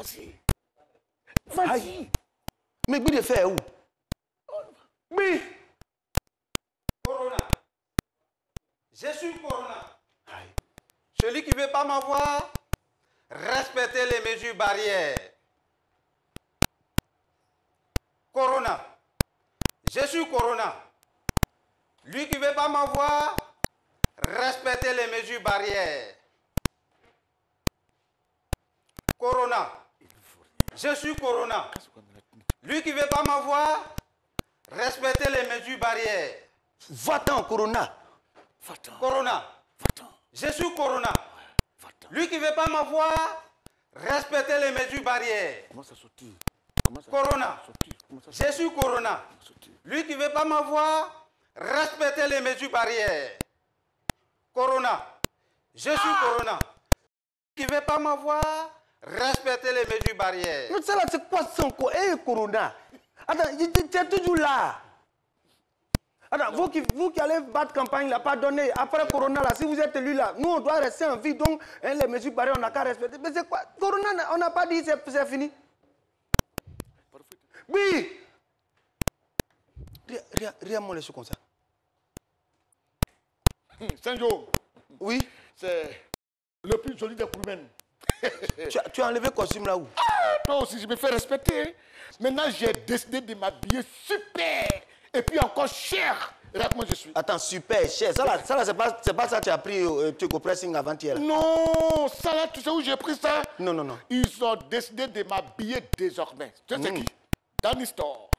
Vas-y. Vas-y. Mais Bi de faire où? Oui. Corona. Je suis Corona. Aïe. Celui qui ne veut pas m'avoir, respectez les mesures barrières. Corona. Je suis Corona. Lui qui ne veut pas m'avoir, respectez les mesures barrières. Corona. Je suis Corona. Lui qui ne veut pas m'avoir, respectez les mesures barrières. Va-t'en, Corona. Va-t'en. Corona. Va-t'en. Je suis Corona. Va-t'en. Lui qui ne veut pas m'avoir, respectez les mesures barrières. Comment ça sortir? Corona. Je suis Corona. Sortir. Lui qui ne veut pas m'avoir, respectez les mesures barrières. Corona. Je suis Corona. Lui qui ne veut pas m'avoir, respectez les mesures barrières. Mais ça là, c'est quoi ça encore? Eh, Corona. Attends, tu es toujours là. Attends, vous qui allez battre campagne, là, pardonnez, après Corona, là, si vous êtes élu là, nous, on doit rester en vie, donc hein, les mesures barrières, on n'a qu'à respecter. Mais c'est quoi? Corona, on n'a pas dit c'est fini. Oui. Regarde-moi les choses comme ça. Saint-Jo, Oui. c'est le plus joli des Kouroumen. Tu as enlevé le costume là où? Toi aussi, je me fais respecter. Hein. Maintenant, j'ai décidé de m'habiller super. Et puis encore cher. Regarde comment je suis. Attends, super cher. Ça là, c'est pas ça que tu as pris au Tuco Pressing avant-hier. Non, ça là, tu sais où j'ai pris ça? Non, non, non. Ils ont décidé de m'habiller désormais. Tu sais c'est qui? Danny Store.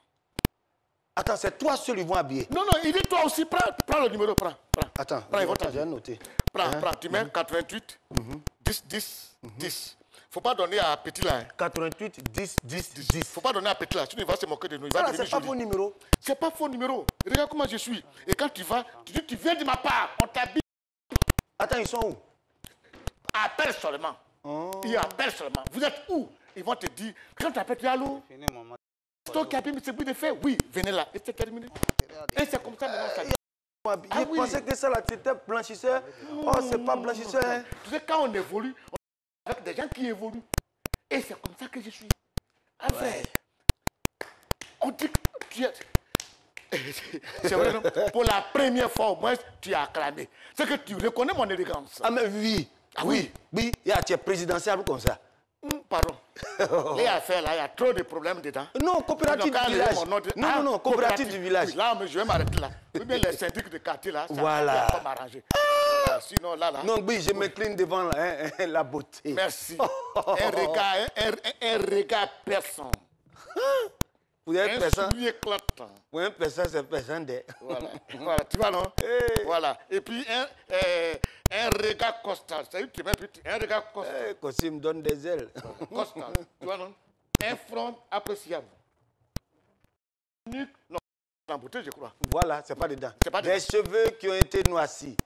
Attends, c'est toi seul, ils vont habiller. Non, non, il dit toi aussi, prends le numéro, prends. Attends, Prends, ils vont j'ai noté. Prends, tu mets 88, 10, 10, 10. Faut pas donner à Petit là. Hein. 88 10 10 10. Faut pas donner à Petit là, sinon il va se moquer de nous. Il va Ça là, devenir c'est pas joli. vos numéros. C'est pas faux numéro. Regarde comment je suis. Et quand tu vas, tu dis tu viens de ma part, on t'habille. Attends, ils sont où? Appelle seulement. Ils appellent seulement. Vous êtes où? Ils vont te dire, quand tu appelles, tu es allô? C'est toi qui as mis ce bruit de fait? Oui, venez là. Et c'est terminé. Et c'est comme ça maintenant. Ça... Je pensais que ça là, c'était blanchisseur. Oh, c'est pas blanchisseur. Hein. Tu sais, quand on évolue, on est avec des gens qui évoluent. Et c'est comme ça que je suis. Enfin, on dit que tu es... C'est vrai, non? Pour la première fois, au moins, tu as acclamé. C'est que tu reconnais mon élégance. Ah, mais oui. Ah oui. Oui, tu es présidentiel ou comme ça. Pardon. Les affaires là, il y a trop de problèmes dedans. Non, coopérative du village. Non, non, coopérative du village. Oui, là, mais je vais m'arrêter là. Oui, mais les syndics de quartier là, ça voilà. va pas m'arranger. Sinon, là. Non, oui, je m'incline devant la beauté. Merci. Un regard perçant. Vous êtes personne. Un éclatant. Pour un personne, c'est personne de. Voilà, tu vois, non? Hey. Voilà. Et puis, un regard constant. C'est une un regard constant. Costume donne des ailes. Constant. Tu vois, non? Un front appréciable. Non, en beauté, je crois. Voilà, c'est pas dedans. C'est pas dedans. Des cheveux qui ont été noircis.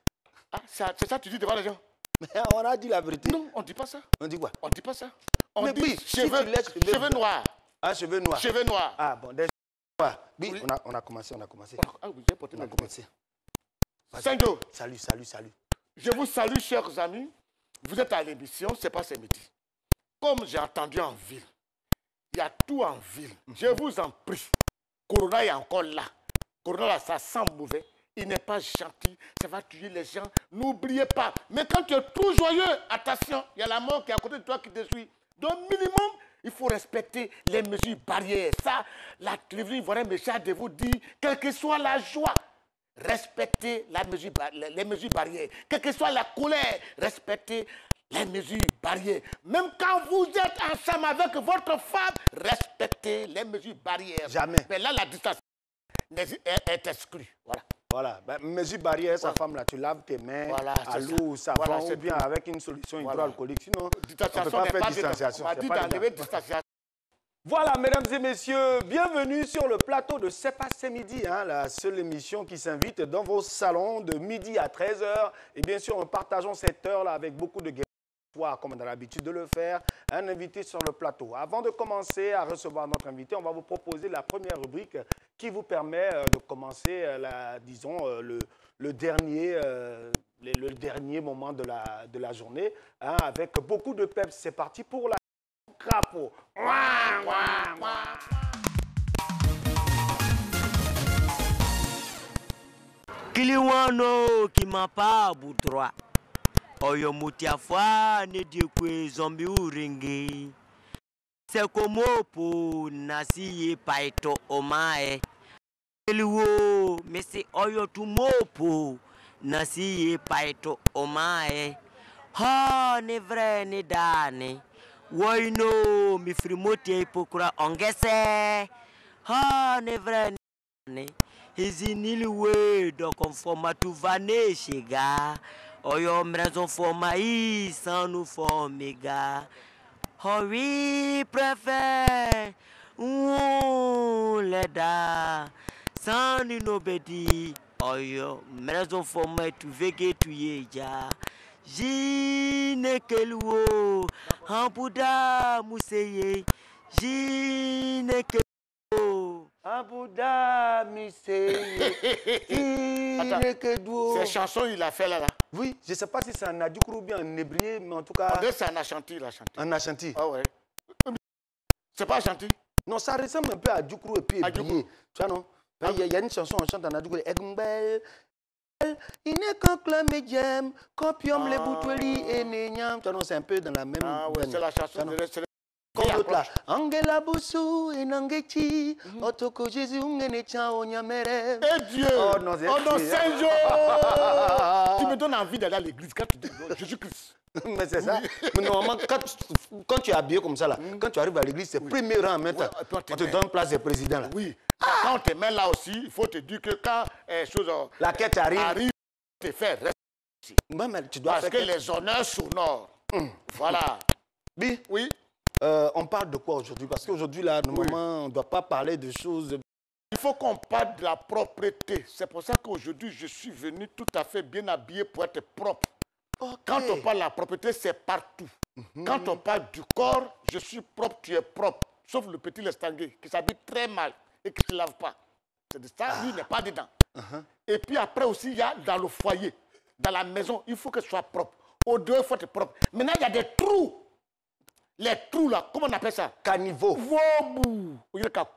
Ah, c'est ça que tu dis devant les gens? Mais on a dit la vérité. Non, on ne dit pas ça. On dit quoi? On ne dit pas ça. On mais dit oui, cheveux, si tu laisses cheveux noirs. Ah, cheveux noirs. Cheveux noirs. Ah, bon, des cheveux noirs. Oui, Oui. on a commencé. Ah oui, j'ai porté On a mes commencé. Saint-Jo. Salut. Je vous salue, chers amis. Vous êtes à l'émission, c'est pas ce midi. Comme j'ai entendu en ville, il y a tout en ville. Je vous en prie. Corona est encore là. Corona, là, ça sent mauvais. Il n'est pas gentil. Ça va tuer les gens. N'oubliez pas. Mais quand tu es tout joyeux, attention, il y a la mort qui est à côté de toi qui te suit. Donc, minimum, il faut respecter les mesures barrières. Ça, la télévision ivoirienne me charge de vous dire, quelle que soit la joie, respectez les mesures barrières. Quelle que soit la colère, respectez les mesures barrières. Même quand vous êtes ensemble avec votre femme, respectez les mesures barrières. Jamais. Mais là, la distance est exclue. Voilà. Voilà. Ben, mesure barrière, sa femme là, tu laves tes mains à l'eau ou savon voilà, ou bien avec une solution hydroalcoolique. Sinon, on ne peut Distanciation pas n'est faire pas distanciation. On m'a C'est dit pas d'enlever dedans. distanciation. Voilà, mesdames et messieurs, bienvenue sur le plateau de C'est pas ce midi, hein, la seule émission qui s'invite dans vos salons de midi à 13h. Et bien sûr, nous partageons cette heure-là avec beaucoup de guests, comme on a l'habitude de le faire, un invité sur le plateau. Avant de commencer à recevoir notre invité, on va vous proposer la première rubrique qui vous permet de commencer, le dernier moment de la journée, hein, avec beaucoup de peps. C'est parti pour la crapaud. Ouah, ouah, ouah. Kiliwano qui m'a pas bout droit. Oyo mutiafwa ne diekwe zombi uringi. C'est comme pour nasi paito omae. Kiliwo mesi oyo tumopo nasi paito omae. Ha ne vrai ne dane. Woino mi frimote ipokura ongese. Ha ne vrai ne dane. Iziniliwe do conforma tu vane chega. Oyo mrezo forma i sanu formiga. Hori préfère leda sani nobedi. Oyo mrezo forma tu vege tu yeja. Jine keluo ampuda museye. Jine keluo Abouda miseye. Ces chansons, il a fait là. Oui, je ne sais pas si c'est en adjoukrou ou bien en hébreu, mais en tout cas... C'est en Ashanti, il a chanté. En Ashanti. Ah ouais. C'est pas Ashanti? Non, ça ressemble un peu à adjoukrou et puis hébreu. Tu vois, non? Il y a une chanson, on chante en adjoukrou. Egbel, il n'est qu'un clan médium, copium les boutoueli et néniam. Tu vois, non, c'est un peu dans la même... Ah ouais, c'est la chanson de... Comme l'autre là. Angela Boussou et Nangechi, Otoko Jésus, Ngenecha, Onyamere. Eh Dieu! Oh non, Saint-Jean! Tu me donnes envie d'aller à l'église quand tu dis Jésus-Christ. Mais c'est ça. Mais normalement, quand tu es habillé comme ça, là, quand tu arrives à l'église, c'est premier rang maintenant. On te donne place de président. Là. Oui. Quand on te met là aussi, il faut te dire que quand la quête arrive, tu te fais rester ici. Mais tu dois parce que les honneurs s'honorent. Voilà. Oui. On parle de quoi aujourd'hui? Parce qu'aujourd'hui, là, normalement, on ne doit pas parler de choses... Il faut qu'on parle de la propreté. C'est pour ça qu'aujourd'hui, je suis venu tout à fait bien habillé pour être propre. Okay. Quand on parle de la propreté, c'est partout. Quand on parle du corps, je suis propre, tu es propre. Sauf le petit lestingué qui s'habille très mal et qui ne se lave pas. C'est de ça, lui, il n'est pas dedans. Et puis après aussi, il y a dans le foyer, dans la maison, il faut que ce soit propre. Au deux, il faut être propre. Maintenant, il y a des trous. Les trous là, comment on appelle ça? Caniveau. Il y a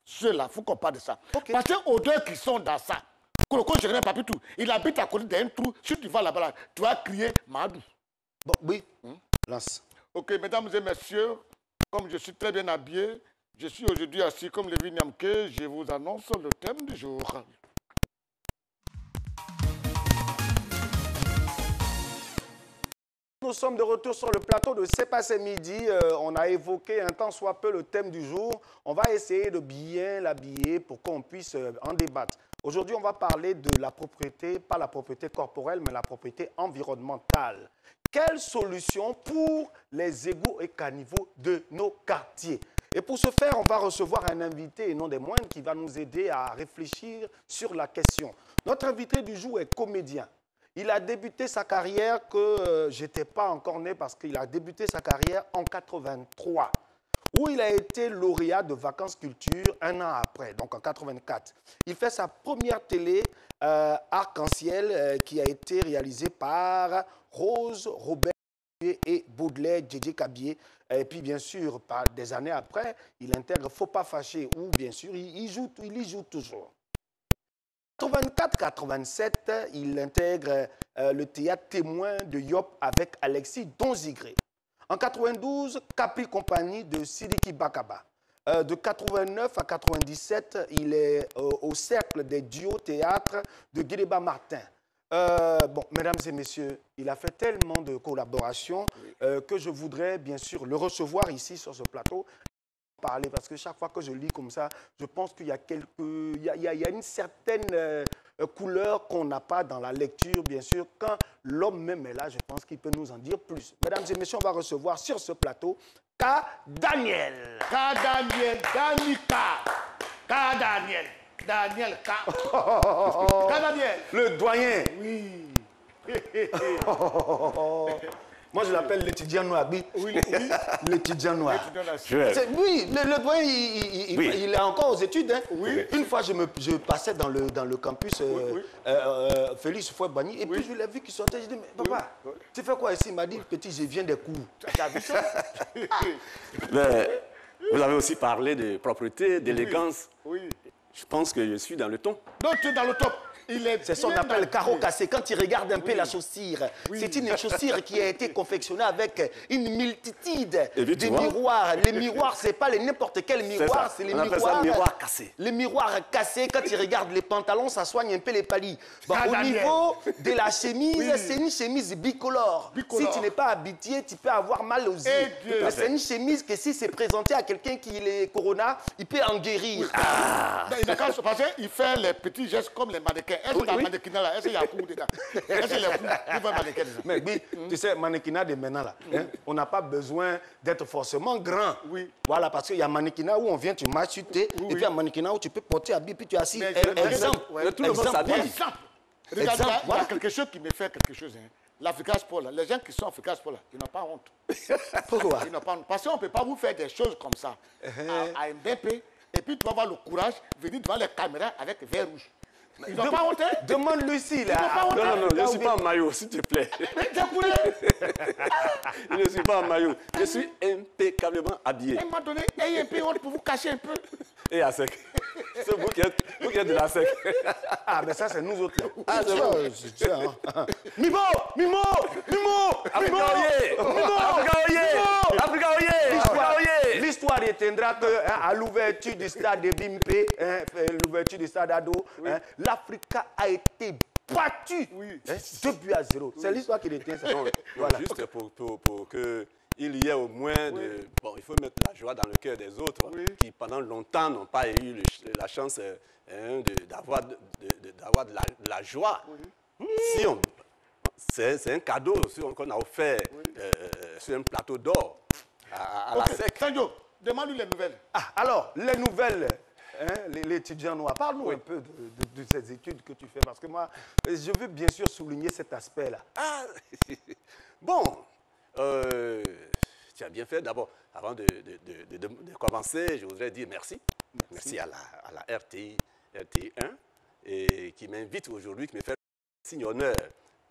ceux-là, il faut qu'on parle de ça. Okay. Parce que aux deux qui sont dans ça, Koloko Jérémie Papitou, il habite à côté d'un trou. Si tu vas là-bas, tu vas crier Madou. Bon, oui, lance. Ok, mesdames et messieurs, comme je suis très bien habillé, je suis aujourd'hui assis comme Lévi Niamke, je vous annonce le thème du jour. Nous sommes de retour sur le plateau de C'est passé midi. On a évoqué un tant soit peu le thème du jour. On va essayer de bien l'habiller pour qu'on puisse en débattre. Aujourd'hui, on va parler de la propriété, pas la propriété corporelle, mais la propriété environnementale. Quelle solution pour les égouts et caniveaux de nos quartiers? Et pour ce faire, on va recevoir un invité, et non des moindres, qui va nous aider à réfléchir sur la question. Notre invité du jour est comédien. Il a débuté sa carrière que je n'étais pas encore né parce qu'il a débuté sa carrière en 83, où il a été lauréat de Vacances Culture un an après, donc en 84. Il fait sa première télé Arc-en-Ciel qui a été réalisée par Rose, Robert et Baudelaire, Djedje Kabié. Et puis bien sûr, des années après, il intègre Faut pas fâcher, où bien sûr, il y joue toujours. En 84-87, il intègre le théâtre Témoin de Yop avec Alexis Donzigré. En 92, Capri Compagnie de Sidiki Bakaba. De 89 à 97, il est au Cercle des duos théâtre de Guédéba Martin. Bon, mesdames et messieurs, il a fait tellement de collaborations que je voudrais bien sûr le recevoir ici sur ce plateau. Parler parce que chaque fois que je lis comme ça, je pense qu'il y a il y a une certaine couleur qu'on n'a pas dans la lecture, bien sûr. Quand l'homme même est là, je pense qu'il peut nous en dire plus. Mesdames et messieurs, on va recevoir sur ce plateau K. Daniel. K. Daniel, Danika. K. Daniel, Daniel K. K. Daniel. Le doyen. Oui. Moi, je l'appelle l'étudiant noir. Oui. L'étudiant noir. Oui, le doyen, il est encore aux études. Hein. Oui. Une fois, je passais dans le campus Félix Houphouët-Boigny. Et puis je l'ai vu qu'il sortait. Je dis, mais papa, tu fais quoi ici? Il m'a dit, petit, je viens des cours. Tu as vu ça? Mais vous avez aussi parlé de propreté, d'élégance. Oui. Je pense que je suis dans le ton. Donc tu es dans le top. C'est ce qu'on appelle le carreau cassé. Quand tu regardes un peu la chaussure, c'est une chaussure qui a été confectionnée avec une multitude de miroirs. Les miroirs, ce n'est pas n'importe quel miroir, c'est les miroirs cassés. Les miroirs cassés, quand tu regardes les pantalons, ça soigne un peu les palis. Bon, au niveau de la chemise, c'est une chemise bicolore. Si tu n'es pas habitué, tu peux avoir mal aux yeux. C'est une chemise que si c'est présenté à quelqu'un qui est corona, il peut en guérir. Parce qu'il fait les petits gestes comme les mannequins. Est-ce que le mannequinat là, est-ce qu'il y a un coup dedans? Est-ce qu'il y a un coup? Il va mannequin dedans. Mais oui, tu sais, mannequinat de maintenant là, on n'a pas besoin d'être forcément grand. Oui. Voilà, parce qu'il y a mannequinat où on vient, tu marches, tu t'es, et puis il y a mannequinat où tu peux porter habillé, puis tu es assis. Exemple. Tout le monde s'habille. Regarde, il y a quelque chose qui me fait quelque chose. L'Africa Sport, là, les gens qui sont Africa Sport, là, ils n'ont pas honte. Pourquoi? Ils n'ont pas honte. Parce qu'on ne peut pas vous faire des choses comme ça à Mbappé, et puis tu vas avoir le courage de venir devant les caméras avec verre rouge. Ils n'ont pas honte. Demande-lui si là. Non, je ne suis pas en maillot, s'il te plaît. Je ne suis pas en maillot. Je suis impeccablement habillé. Il m'a donné un peu honte pour vous cacher un peu. Et à sec. C'est vous qui êtes de la sec. Ah, mais ça, c'est nous autres. Ah, c'est bon. Mimo! L'histoire retiendra qu'à l'ouverture du stade de Bimpe, l'ouverture du stade Ado, l'Africa a été battue 2-0. C'est l'histoire qui retient ça. Voilà. Juste pour que il y ait au moins de... Bon, il faut mettre la joie dans le cœur des autres qui, pendant longtemps, n'ont pas eu la chance d'avoir de la joie. Si c'est un cadeau qu'on a offert sur un plateau d'or à la SEC. Sanjo, demande-lui les nouvelles. Ah, alors, les nouvelles, l'étudiant noir, parle-nous un peu de ces études que tu fais, parce que moi, je veux bien sûr souligner cet aspect-là. Ah, bon... tu as bien fait. D'abord, avant de commencer, je voudrais dire merci. Merci à la RTI 1 et qui m'invite aujourd'hui, qui me fait le signe honneur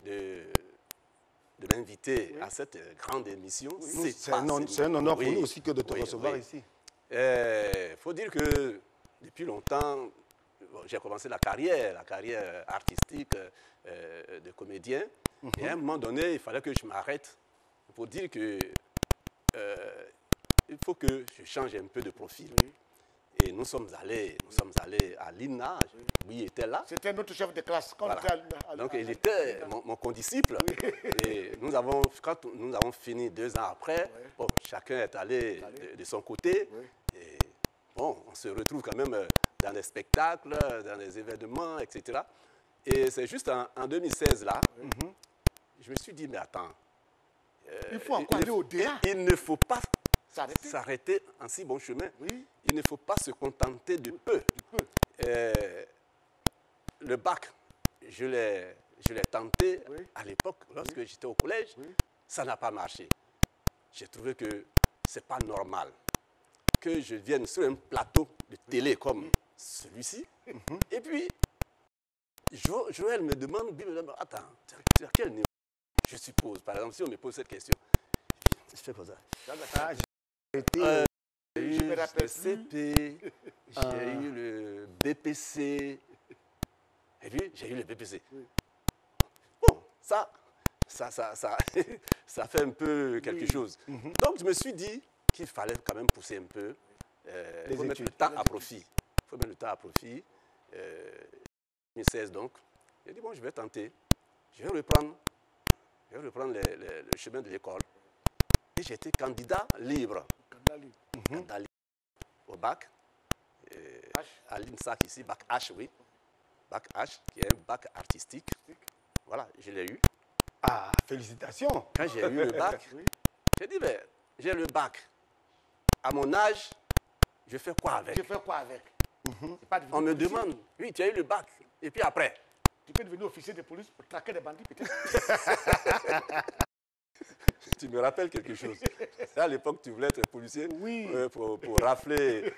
de m'inviter à cette grande émission. C'est un honneur pour nous aussi que de te recevoir ici. Il faut dire que depuis longtemps, j'ai commencé la carrière artistique de comédien. Et à un moment donné, il fallait que je m'arrête pour dire que il faut que je change un peu de profil. Et nous sommes allés à l'INA. Oui, il était là. C'était notre chef de classe. Voilà. Donc, il était mon condisciple. Et quand nous avons fini 2 ans après, bon, chacun est allé de son côté. Et bon, on se retrouve quand même dans des spectacles, dans des événements, etc. Et c'est juste en 2016, là, je me suis dit, mais attends, il faut encore aller au-delà. Il ne faut pas s'arrêter en si bon chemin. Il ne faut pas se contenter de peu. Le bac, je l'ai tenté à l'époque, lorsque j'étais au collège. Ça n'a pas marché. J'ai trouvé que ce n'est pas normal que je vienne sur un plateau de télé comme celui-ci. Et puis, Joël me demande, attends, à quel niveau? Je suppose, par exemple, si on me pose cette question, je fais comme ça. J'ai eu le CP, j'ai eu le BPC, et puis j'ai eu le BPC. Bon, ça fait un peu quelque chose. Donc, je me suis dit qu'il fallait quand même pousser un peu, il faut mettre le temps à profit. Il faut mettre le temps à profit. 2016, donc, j'ai dit, bon, je vais tenter, je vais reprendre le chemin de l'école. Et j'étais candidat libre. Candidat libre au bac, à l'INSAC ici, bac H, oui. Bac H, qui est un bac artistique. Voilà, je l'ai eu. Ah, félicitations. Quand j'ai eu le bac, j'ai dit, ben, j'ai le bac. À mon âge, je fais quoi avec? On me demande, oui, tu as eu le bac. Et puis après? Tu peux devenir officier de police pour traquer des bandits, peut-être. Tu me rappelles quelque chose. À l'époque, tu voulais être policier pour rafler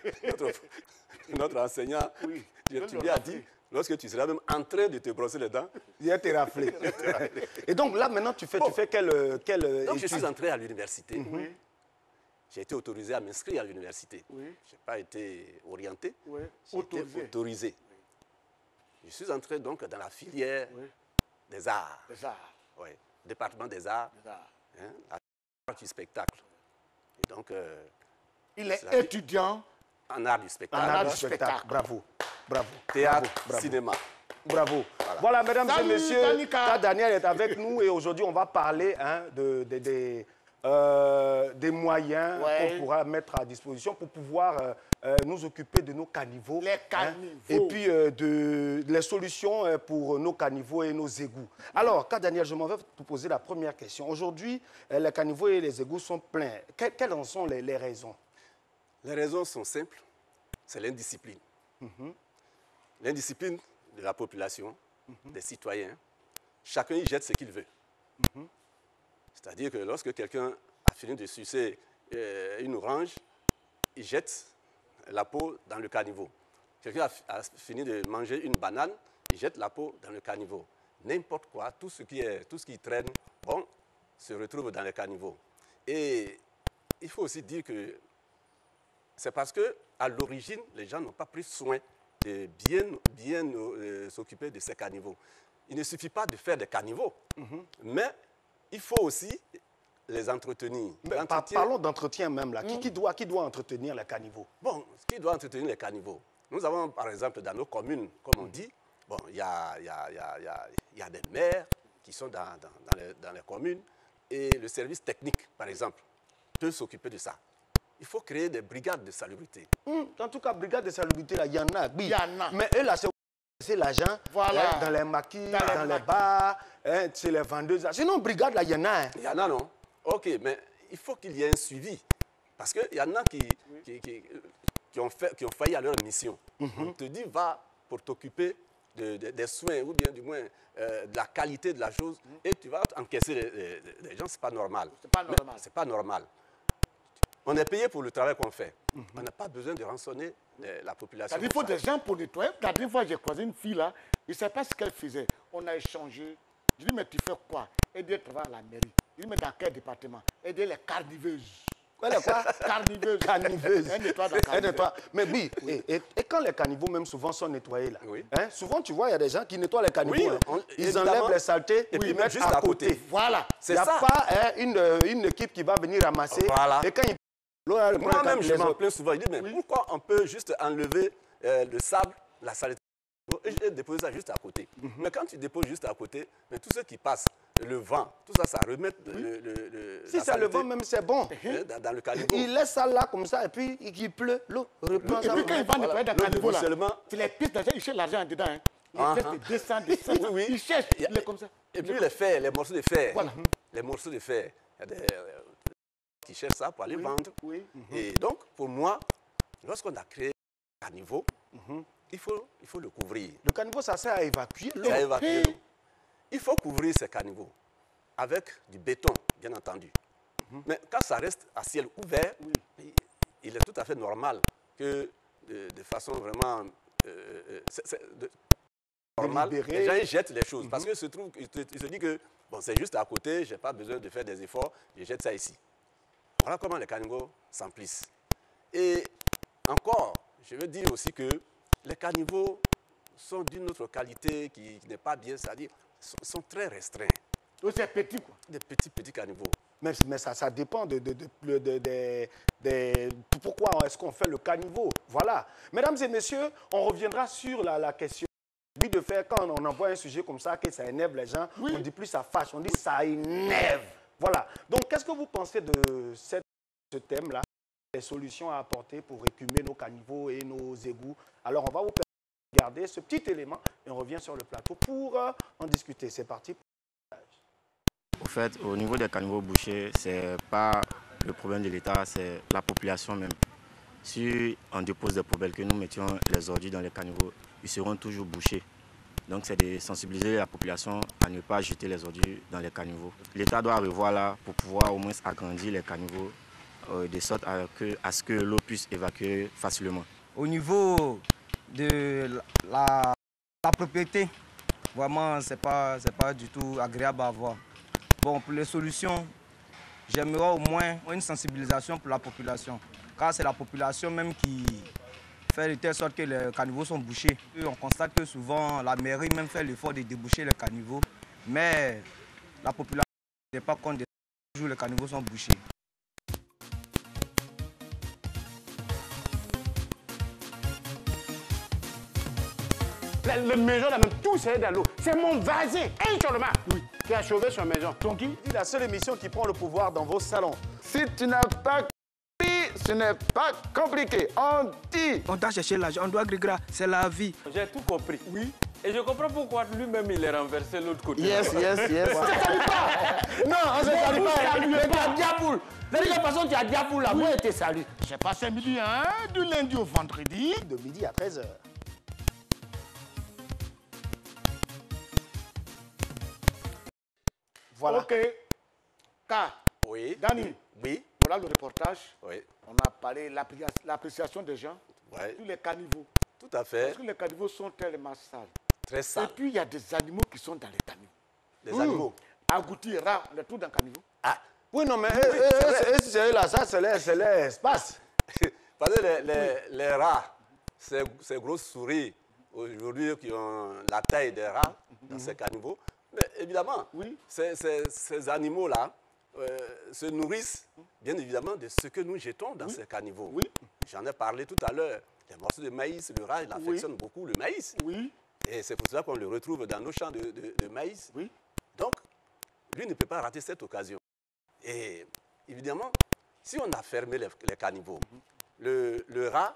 notre enseignant. Tu lui as dit, lorsque tu seras même en train de te brosser les dents, il va te rafler. Et donc là, maintenant, tu fais quelle donc, je étude? suis entré à l'université. J'ai été autorisé à m'inscrire à l'université. Je n'ai pas été orienté, j'ai été autorisé. Je suis entré donc dans la filière des arts. Des arts. Oui, département des arts, art du spectacle. Et donc, il est étudiant en art du spectacle. En art du spectacle. Bravo. Bravo. Théâtre, bravo. cinéma. Bravo. Voilà, mesdames et messieurs, Tanika. Daniel est avec nous et aujourd'hui, on va parler des moyens qu'on pourra mettre à disposition pour pouvoir nous occuper de nos caniveaux. Les caniveaux. Et puis les solutions pour nos caniveaux et nos égouts. Alors, Daniel, je m'en vais te poser la première question. Aujourd'hui, les caniveaux et les égouts sont pleins. Quelles en sont les raisons? Les raisons sont simples. C'est l'indiscipline. L'indiscipline de la population, des citoyens. Chacun y jette ce qu'il veut. C'est-à-dire que lorsque quelqu'un a fini de sucer une orange, il jette la peau dans le caniveau. Quelqu'un a fini de manger une banane, il jette la peau dans le caniveau. N'importe quoi, tout ce qui traîne, bon, se retrouve dans le caniveau. Et il faut aussi dire que c'est parce qu'à l'origine, les gens n'ont pas pris soin de bien s'occuper de ces caniveaux. Il ne suffit pas de faire des caniveaux, mais il faut aussi les entretenir. Parlons d'entretien même là. Qui doit entretenir les caniveaux? Bon, qui doit entretenir les caniveaux? Nous avons par exemple dans nos communes, comme on dit, bon, il y a des maires qui sont dans les communes et le service technique, par exemple, peut s'occuper de ça. Il faut créer des brigades de salubrité. En tout cas, brigade de salubrité, là, il y en a. Il y en a. Mais eux, là, c'est l'argent dans les maquis, dans les bars, c'est les vendeuses. Sinon, brigade, là, il y en a. Il y en a, non? OK, mais il faut qu'il y ait un suivi. Parce qu'il y en a qui ont failli à leur mission. On te dit, va pour t'occuper des soins, ou bien du moins de la qualité de la chose, et tu vas encaisser les gens, c'est pas normal. C'est pas normal. C'est pas normal. On est payé pour le travail qu'on fait. On n'a pas besoin de rançonner la population. Il faut des gens pour nettoyer. La dernière fois, j'ai croisé une fille là, je ne sais pas ce qu'elle faisait. On a échangé. Je lui dis, mais tu fais quoi? Elle dit, elle travaille à la mairie. Je lui dis, mais dans quel département? Elle dit, les carniveuses. Quoi, les quoi? Carniveuses. Carniveuses. Elle nettoie dans carniveuses. Mais oui, et quand les caniveaux même souvent sont nettoyés là, Oui. souvent tu vois, il y a des gens qui nettoient les caniveaux. Oui, ils enlèvent les saletés et puis mettent juste à à côté. côté. Voilà. Il n'y a pas une équipe qui va venir ramasser. Voilà. Et quand ils... Moi-même, je m'en plains souvent. Je dis, mais pourquoi on peut juste enlever le sable, la saleté, et déposer ça juste à côté? Mais quand tu déposes juste à côté, mais tout ce qui passe, le vent, tout ça, ça remet Si ça le vent même, c'est bon. Dans le caniveau. Il laisse ça là comme ça et puis il pleut, l'eau reprend Et ça. puis quand il va nettoyer dans le caniveau là, seulement. c'est les pièces d'argent, il cherche l'argent dedans. Hein. Les pièces descendent. Oui. Il cherche, il est comme ça. Et puis les fers, les morceaux de fer. Voilà. Les morceaux de fer. Il y a des qui cherchent ça pour aller vendre. Oui. Et donc, pour moi, lorsqu'on a créé un caniveau, il faut le couvrir. Le caniveau, ça sert à évacuer l'eau. Ça évacue l'eau. Il faut couvrir ces caniveaux avec du béton, bien entendu. Mais quand ça reste à ciel ouvert, il est tout à fait normal que de façon vraiment normale, les gens ils jettent les choses. Parce qu'ils se disent que bon, c'est juste à côté, je n'ai pas besoin de faire des efforts, je jette ça ici. Voilà comment les caniveaux s'emplissent. Et encore, je veux dire aussi que les caniveaux sont d'une autre qualité qui n'est pas bien, c'est-à-dire sont très restreints. Donc c'est petit quoi. Des petits caniveaux. Mais ça dépend de pourquoi est-ce qu'on fait le caniveau. Voilà. Mesdames et messieurs, on reviendra sur la question. De faire, quand on envoie un sujet comme ça, que ça énerve les gens, on ne dit plus ça fâche, on dit ça énerve. Voilà. Donc, qu'est-ce que vous pensez de ce thème-là, les solutions à apporter pour écumer nos caniveaux et nos égouts? Alors, on va vous regarder ce petit élément et on revient sur le plateau pour en discuter. C'est parti. Au fait, au niveau des caniveaux bouchés, ce n'est pas le problème de l'État, c'est la population même. Si on dépose des poubelles, que nous mettions les ordures dans les caniveaux, ils seront toujours bouchés. Donc c'est de sensibiliser la population à ne pas jeter les ordures dans les caniveaux. L'État doit revoir là pour pouvoir au moins agrandir les caniveaux de sorte à ce que l'eau puisse évacuer facilement. Au niveau de la La propriété, vraiment, c'est pas du tout agréable à voir. Bon, pour les solutions, j'aimerais au moins une sensibilisation pour la population. Car c'est la population même qui fait de telle sorte que les caniveaux sont bouchés. Et on constate que souvent, la mairie même fait l'effort de déboucher les caniveaux. Mais la population n'est pas compte de toujours les caniveaux sont bouchés. Le maison, là, même tout c'est dans l'eau. C'est mon voisin, un seulement, qui a sauvé son maison. Donc, il dit la seule émission qui prend le pouvoir dans vos salons. Si tu n'as pas compris, ce n'est pas compliqué. On dit. On doit chercher l'argent, on doit gréger, c'est la vie. J'ai tout compris. Oui. Et je comprends pourquoi lui-même il est renversé de l'autre côté. Yes. Non, on ne se salue pas. Mais tu as diaboule. De toute façon, tu as diaboule là. Moi, je te salue. J'ai passé midi, hein, du lundi au vendredi. De midi à 13h. Voilà. Ok. Car, Oui. Dani, Oui. voilà le reportage. Oui. On a parlé de l'appréciation des gens Ouais. sur les caniveaux. Tout à fait. Parce que les caniveaux sont tellement sales. Très Et sale. puis, il y a des animaux qui sont dans les caniveaux. Des animaux. Agouti, rat, on est tous dans le caniveau. Ah. Oui, non, mais c'est là, ça, c'est l'espace. Parce que les rats, ces grosses souris, aujourd'hui, qui ont la taille des rats dans ces caniveaux, mais évidemment, ces animaux-là se nourrissent, bien évidemment, de ce que nous jetons dans ces caniveaux. Oui. J'en ai parlé tout à l'heure. Les morceaux de maïs, le rat, il affectionne beaucoup le maïs. Oui. Et c'est pour cela qu'on le retrouve dans nos champs de maïs. Oui. Donc, lui ne peut pas rater cette occasion. Et évidemment, si on a fermé les caniveaux, le rat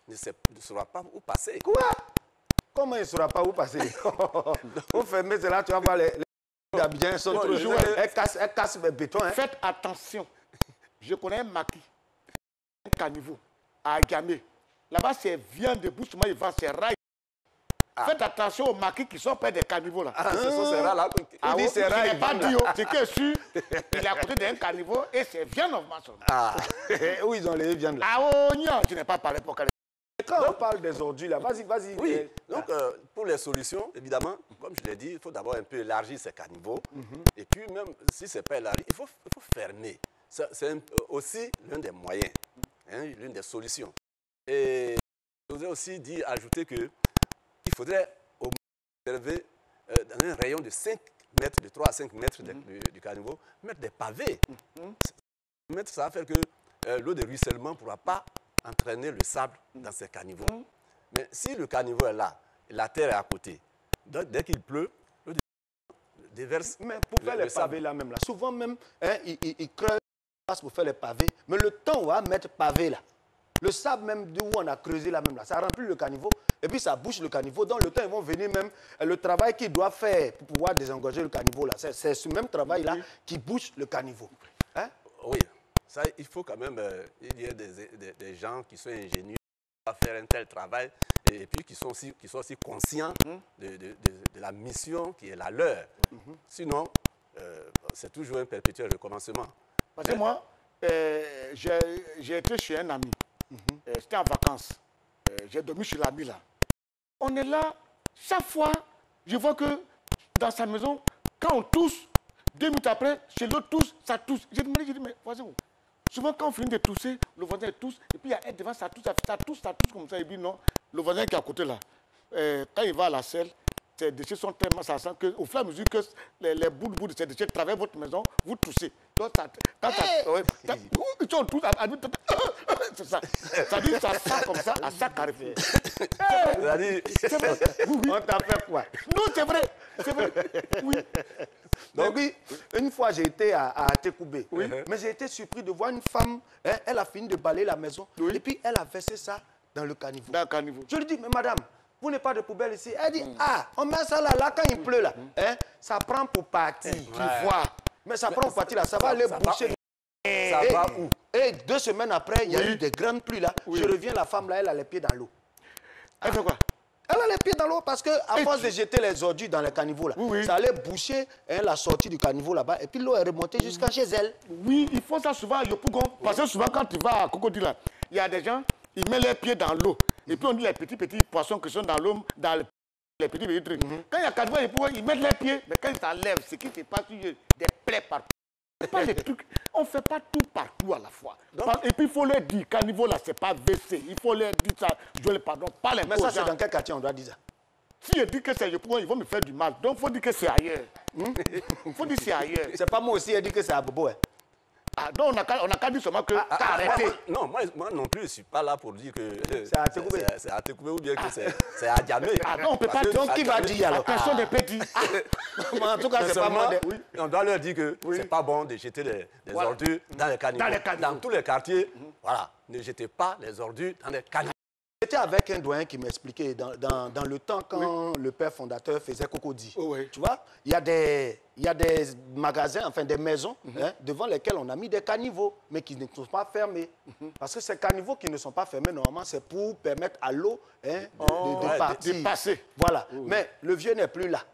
ne saura pas où passer. Quoi? Comment il ne saura pas où passer? Vous fermez cela, tu vas voir les d'Abidjan sont trop joués. Elles cassent le béton. Hein. Faites attention. Je connais un maquis, un caniveau, à Agamé. Là-bas, c'est viande de bouche, il vend ses rails. Faites attention aux maquis qui sont près des caniveaux là. Ah, ce sont ces rats-là. Ah, oui, je n'ai pas dit, c'est que sûr, il est à côté d'un caniveau et c'est viande normale seulement. Ah. Où ils ont les viandes là? Ah, oh, non, tu n'es pas parlé pour quel. Quand on parle des ordures là, vas-y. Oui, donc pour les solutions, évidemment, comme je l'ai dit, il faut d'abord un peu élargir ces caniveaux. Et puis même si ce n'est pas élargi, il faut fermer. C'est aussi l'un des moyens, hein, l'une des solutions. Et je vous ai aussi dit, ajouter qu'il faudrait au moins observer dans un rayon de 5 mètres, de 3 à 5 mètres du caniveau, mettre des pavés. Ça va faire que l'eau de ruissellement ne pourra pas entraîner le sable dans ces caniveaux. Mais si le caniveau est là, et la terre est à côté, dès qu'il pleut, l'eau déverse. Mais pour faire les pavés là même, là, souvent même, hein, ils creusent pour faire les pavés, mais le temps où on va mettre pavé là, le sable même d'où on a creusé là même là, ça remplit le caniveau et puis ça bouche le caniveau. Dans le temps, ils vont venir même, le travail qu'ils doivent faire pour pouvoir désengorger le caniveau là, c'est ce même travail là qui bouche le caniveau. Hein? Oui. Ça, il faut quand même, il y a des gens qui sont ingénieux à faire un tel travail et puis qui sont aussi conscients de la mission qui est la leur. Sinon, c'est toujours un perpétuel recommencement. Parce que moi, j'ai été chez un ami. C'était en vacances. J'ai dormi chez l'ami là. On est là, chaque fois, je vois que dans sa maison, quand on tousse, 2 minutes après, chez l'autre tousse, ça tousse. J'ai dit, mais voisin, souvent, quand on finit de tousser, le voisin tousse, et puis il y a un devant, ça tousse comme ça, et puis non, le voisin qui est à côté là, quand il va à la selle, ces déchets sont tellement sassants qu'au fur et à mesure que les bouts de ces déchets traversent votre maison, vous toussez. Donc, ils sont tous c'est ça. Ça dit ça sent comme ça, à chaque carrefour. C'est vrai. On t'a fait quoi? Non, c'est vrai. C'est vrai. Oui. Donc oui, une fois j'ai été à Tekoubé, mais j'ai été surpris de voir une femme, hein, elle a fini de balayer la maison, et puis elle a versé ça dans le caniveau. Dans le caniveau. Je lui dis, mais madame, vous n'avez pas de poubelle ici? Elle dit, ah, on met ça là quand il pleut là, hein, ça prend pour partir, tu vois. Mais ça prend pour partir là, ça va aller boucher. Ça va où? Et 2 semaines après, il y a eu des grandes pluies là. Je reviens, la femme là, elle a les pieds dans l'eau. Elle fait quoi? Elle a les pieds dans l'eau parce qu'à force de jeter les ordures dans le caniveau là, ça allait boucher la sortie du caniveau là-bas et puis l'eau est remontée jusqu'à chez elle. Oui, il faut ça souvent à Yopougon. Parce que souvent quand tu vas à Cocody là, il y a des gens, ils mettent les pieds dans l'eau. Et puis on dit les petits poissons qui sont dans l'eau, dans le les petits trucs. Quand il y a caniveau, ils mettent les pieds, mais quand ils s'enlèvent, ce qui se passe, il y a des plaies partout. Pas des trucs. On ne fait pas tout partout à la fois. Et puis il faut leur dire, caniveau là, c'est pas WC. Il faut leur dire ça, je le pardon, pas les. Mais ça, c'est dans quel quartier on doit dire ça? Si je dis que c'est Yopougon, ils vont me faire du mal. Donc il faut dire que c'est ailleurs. Il faut dire que c'est ailleurs. C'est pas moi aussi, elle dit que c'est à Bobo. Hein. Ah, donc on n'a qu'à dire seulement que t'as arrêté. Non, moi non plus, je ne suis pas là pour dire que c'est à Tekoubé. C'est à Tekoubé ou bien que c'est à Djamé. Ah non, on ne peut pas dire. Donc qui va dire alors? Personne ne peut dire. En tout cas, c'est pas moi. On doit leur dire que c'est pas bon de jeter des ordures dans les caniveaux. Dans tous les quartiers, voilà, ne jetez pas les ordures dans les caniveaux. J'étais avec un doyen qui m'expliquait dans le temps quand le père fondateur faisait Cocody. Tu vois, il y a des magasins, enfin des maisons, devant lesquelles on a mis des caniveaux, mais qui ne sont pas fermés. Parce que ces caniveaux qui ne sont pas fermés, normalement, c'est pour permettre à l'eau de partir. De passer. Voilà. Mais le vieux n'est plus là.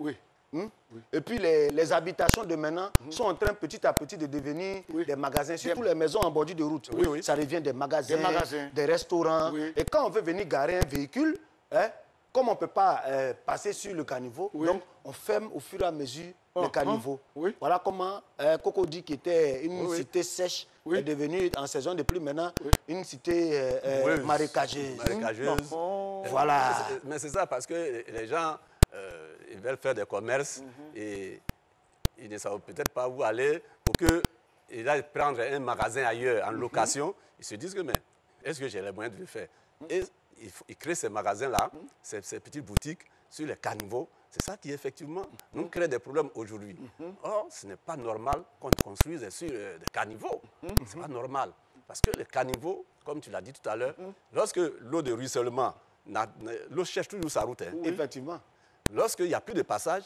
Et puis les habitations de maintenant sont en train petit à petit de devenir des magasins. Surtout les maisons en bordure de route. Ça devient des magasins, des restaurants. Et quand on veut venir garer un véhicule, comme on ne peut pas passer sur le caniveau, donc on ferme au fur et à mesure le caniveau. Voilà comment Cocody, qui était une cité sèche, est devenue en saison de pluie maintenant une cité marécageuse. Voilà. Mais c'est ça, parce que les gens... ils veulent faire des commerces et ils ne savent peut-être pas où aller pour qu'ils aillent prendre un magasin ailleurs en location. Ils se disent que, mais est-ce que j'ai les moyens de le faire? Et ils créent ces magasins-là, ces petites boutiques sur les caniveaux. C'est ça qui, effectivement, nous crée des problèmes aujourd'hui. Or, ce n'est pas normal qu'on construise sur des caniveaux. Ce n'est pas normal. Parce que les caniveaux, comme tu l'as dit tout à l'heure, lorsque l'eau de ruissellement, l'eau cherche toujours sa route. Effectivement. Lorsqu'il n'y a plus de passage,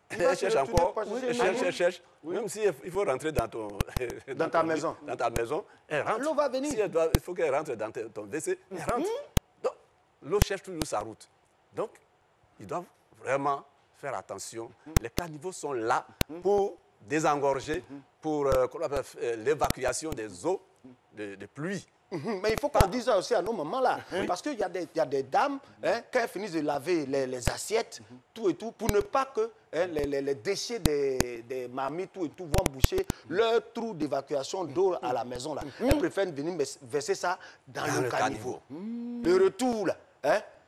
elle cherche encore, elle cherche. Même s'il faut rentrer dans ta maison, elle rentre. L'eau va venir. Si il faut qu'elle rentre dans ton WC, elle rentre. Donc, l'eau cherche toujours sa route. Donc, ils doivent vraiment faire attention. Les caniveaux sont là pour désengorger, pour l'évacuation des eaux de pluie. Mais il faut qu'on dise ça aussi à nos mamans-là. Parce qu'il y a des dames, quand elles finissent de laver les assiettes, tout et tout, pour ne pas que les déchets des mamies, tout et tout, vont boucher leur trou d'évacuation d'eau à la maison. Là. Elles préfèrent venir verser ça dans le caniveau. Le retour, là,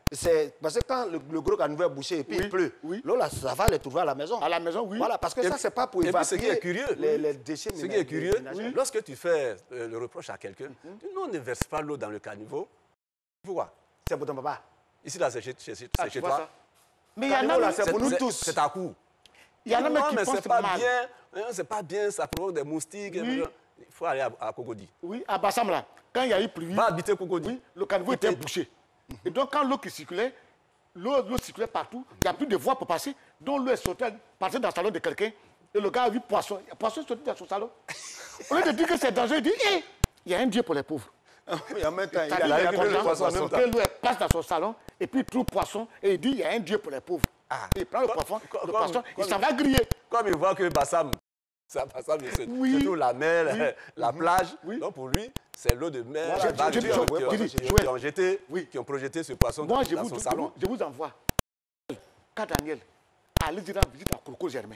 c'est parce que quand le gros caniveau est bouché et puis il pleut, l'eau, là, ça va les trouver à la maison. À la maison, oui. Voilà, parce que ça, c'est pas pour évacuer ce qui est curieux, les déchets. Ce qui est curieux, lorsque tu fais le reproche à quelqu'un, nous, on ne verse pas l'eau dans le caniveau. Pourquoi? C'est pour ton papa. Ici, là, c'est chez toi. Ça? Mais il y en a, c'est pour nous tous. C'est à coup. Il y en a même qui pensent pas mal. C'est pas bien, ça provoque des moustiques. Il faut aller à Cocody. Oui, à Bassam, là, quand il y a eu pluie, va habiter Cocody. Le caniveau était bouché. Et donc, quand l'eau qui circulait, l'eau circulait partout, il n'y a plus de voie pour passer. Donc, l'eau est sortie, passée dans le salon de quelqu'un. Et le gars a vu poisson. Le poisson est sorti dans son salon. Au lieu de dire que c'est dangereux, il dit il y a un Dieu pour les pauvres. Et en même temps, il a le poisson en même temps. L'eau passe dans son salon, et puis il trouve poisson, et il dit il y a un Dieu pour les pauvres. Il prend le poisson, il s'en va griller. Comme il voit que Bassam, c'est toujours la mer, la plage. Donc, pour lui, c'est l'eau de mer qui ont projeté ce poisson dans son salon. Je vous envoie. Quand Daniel allait dire en visite à Coco Germain.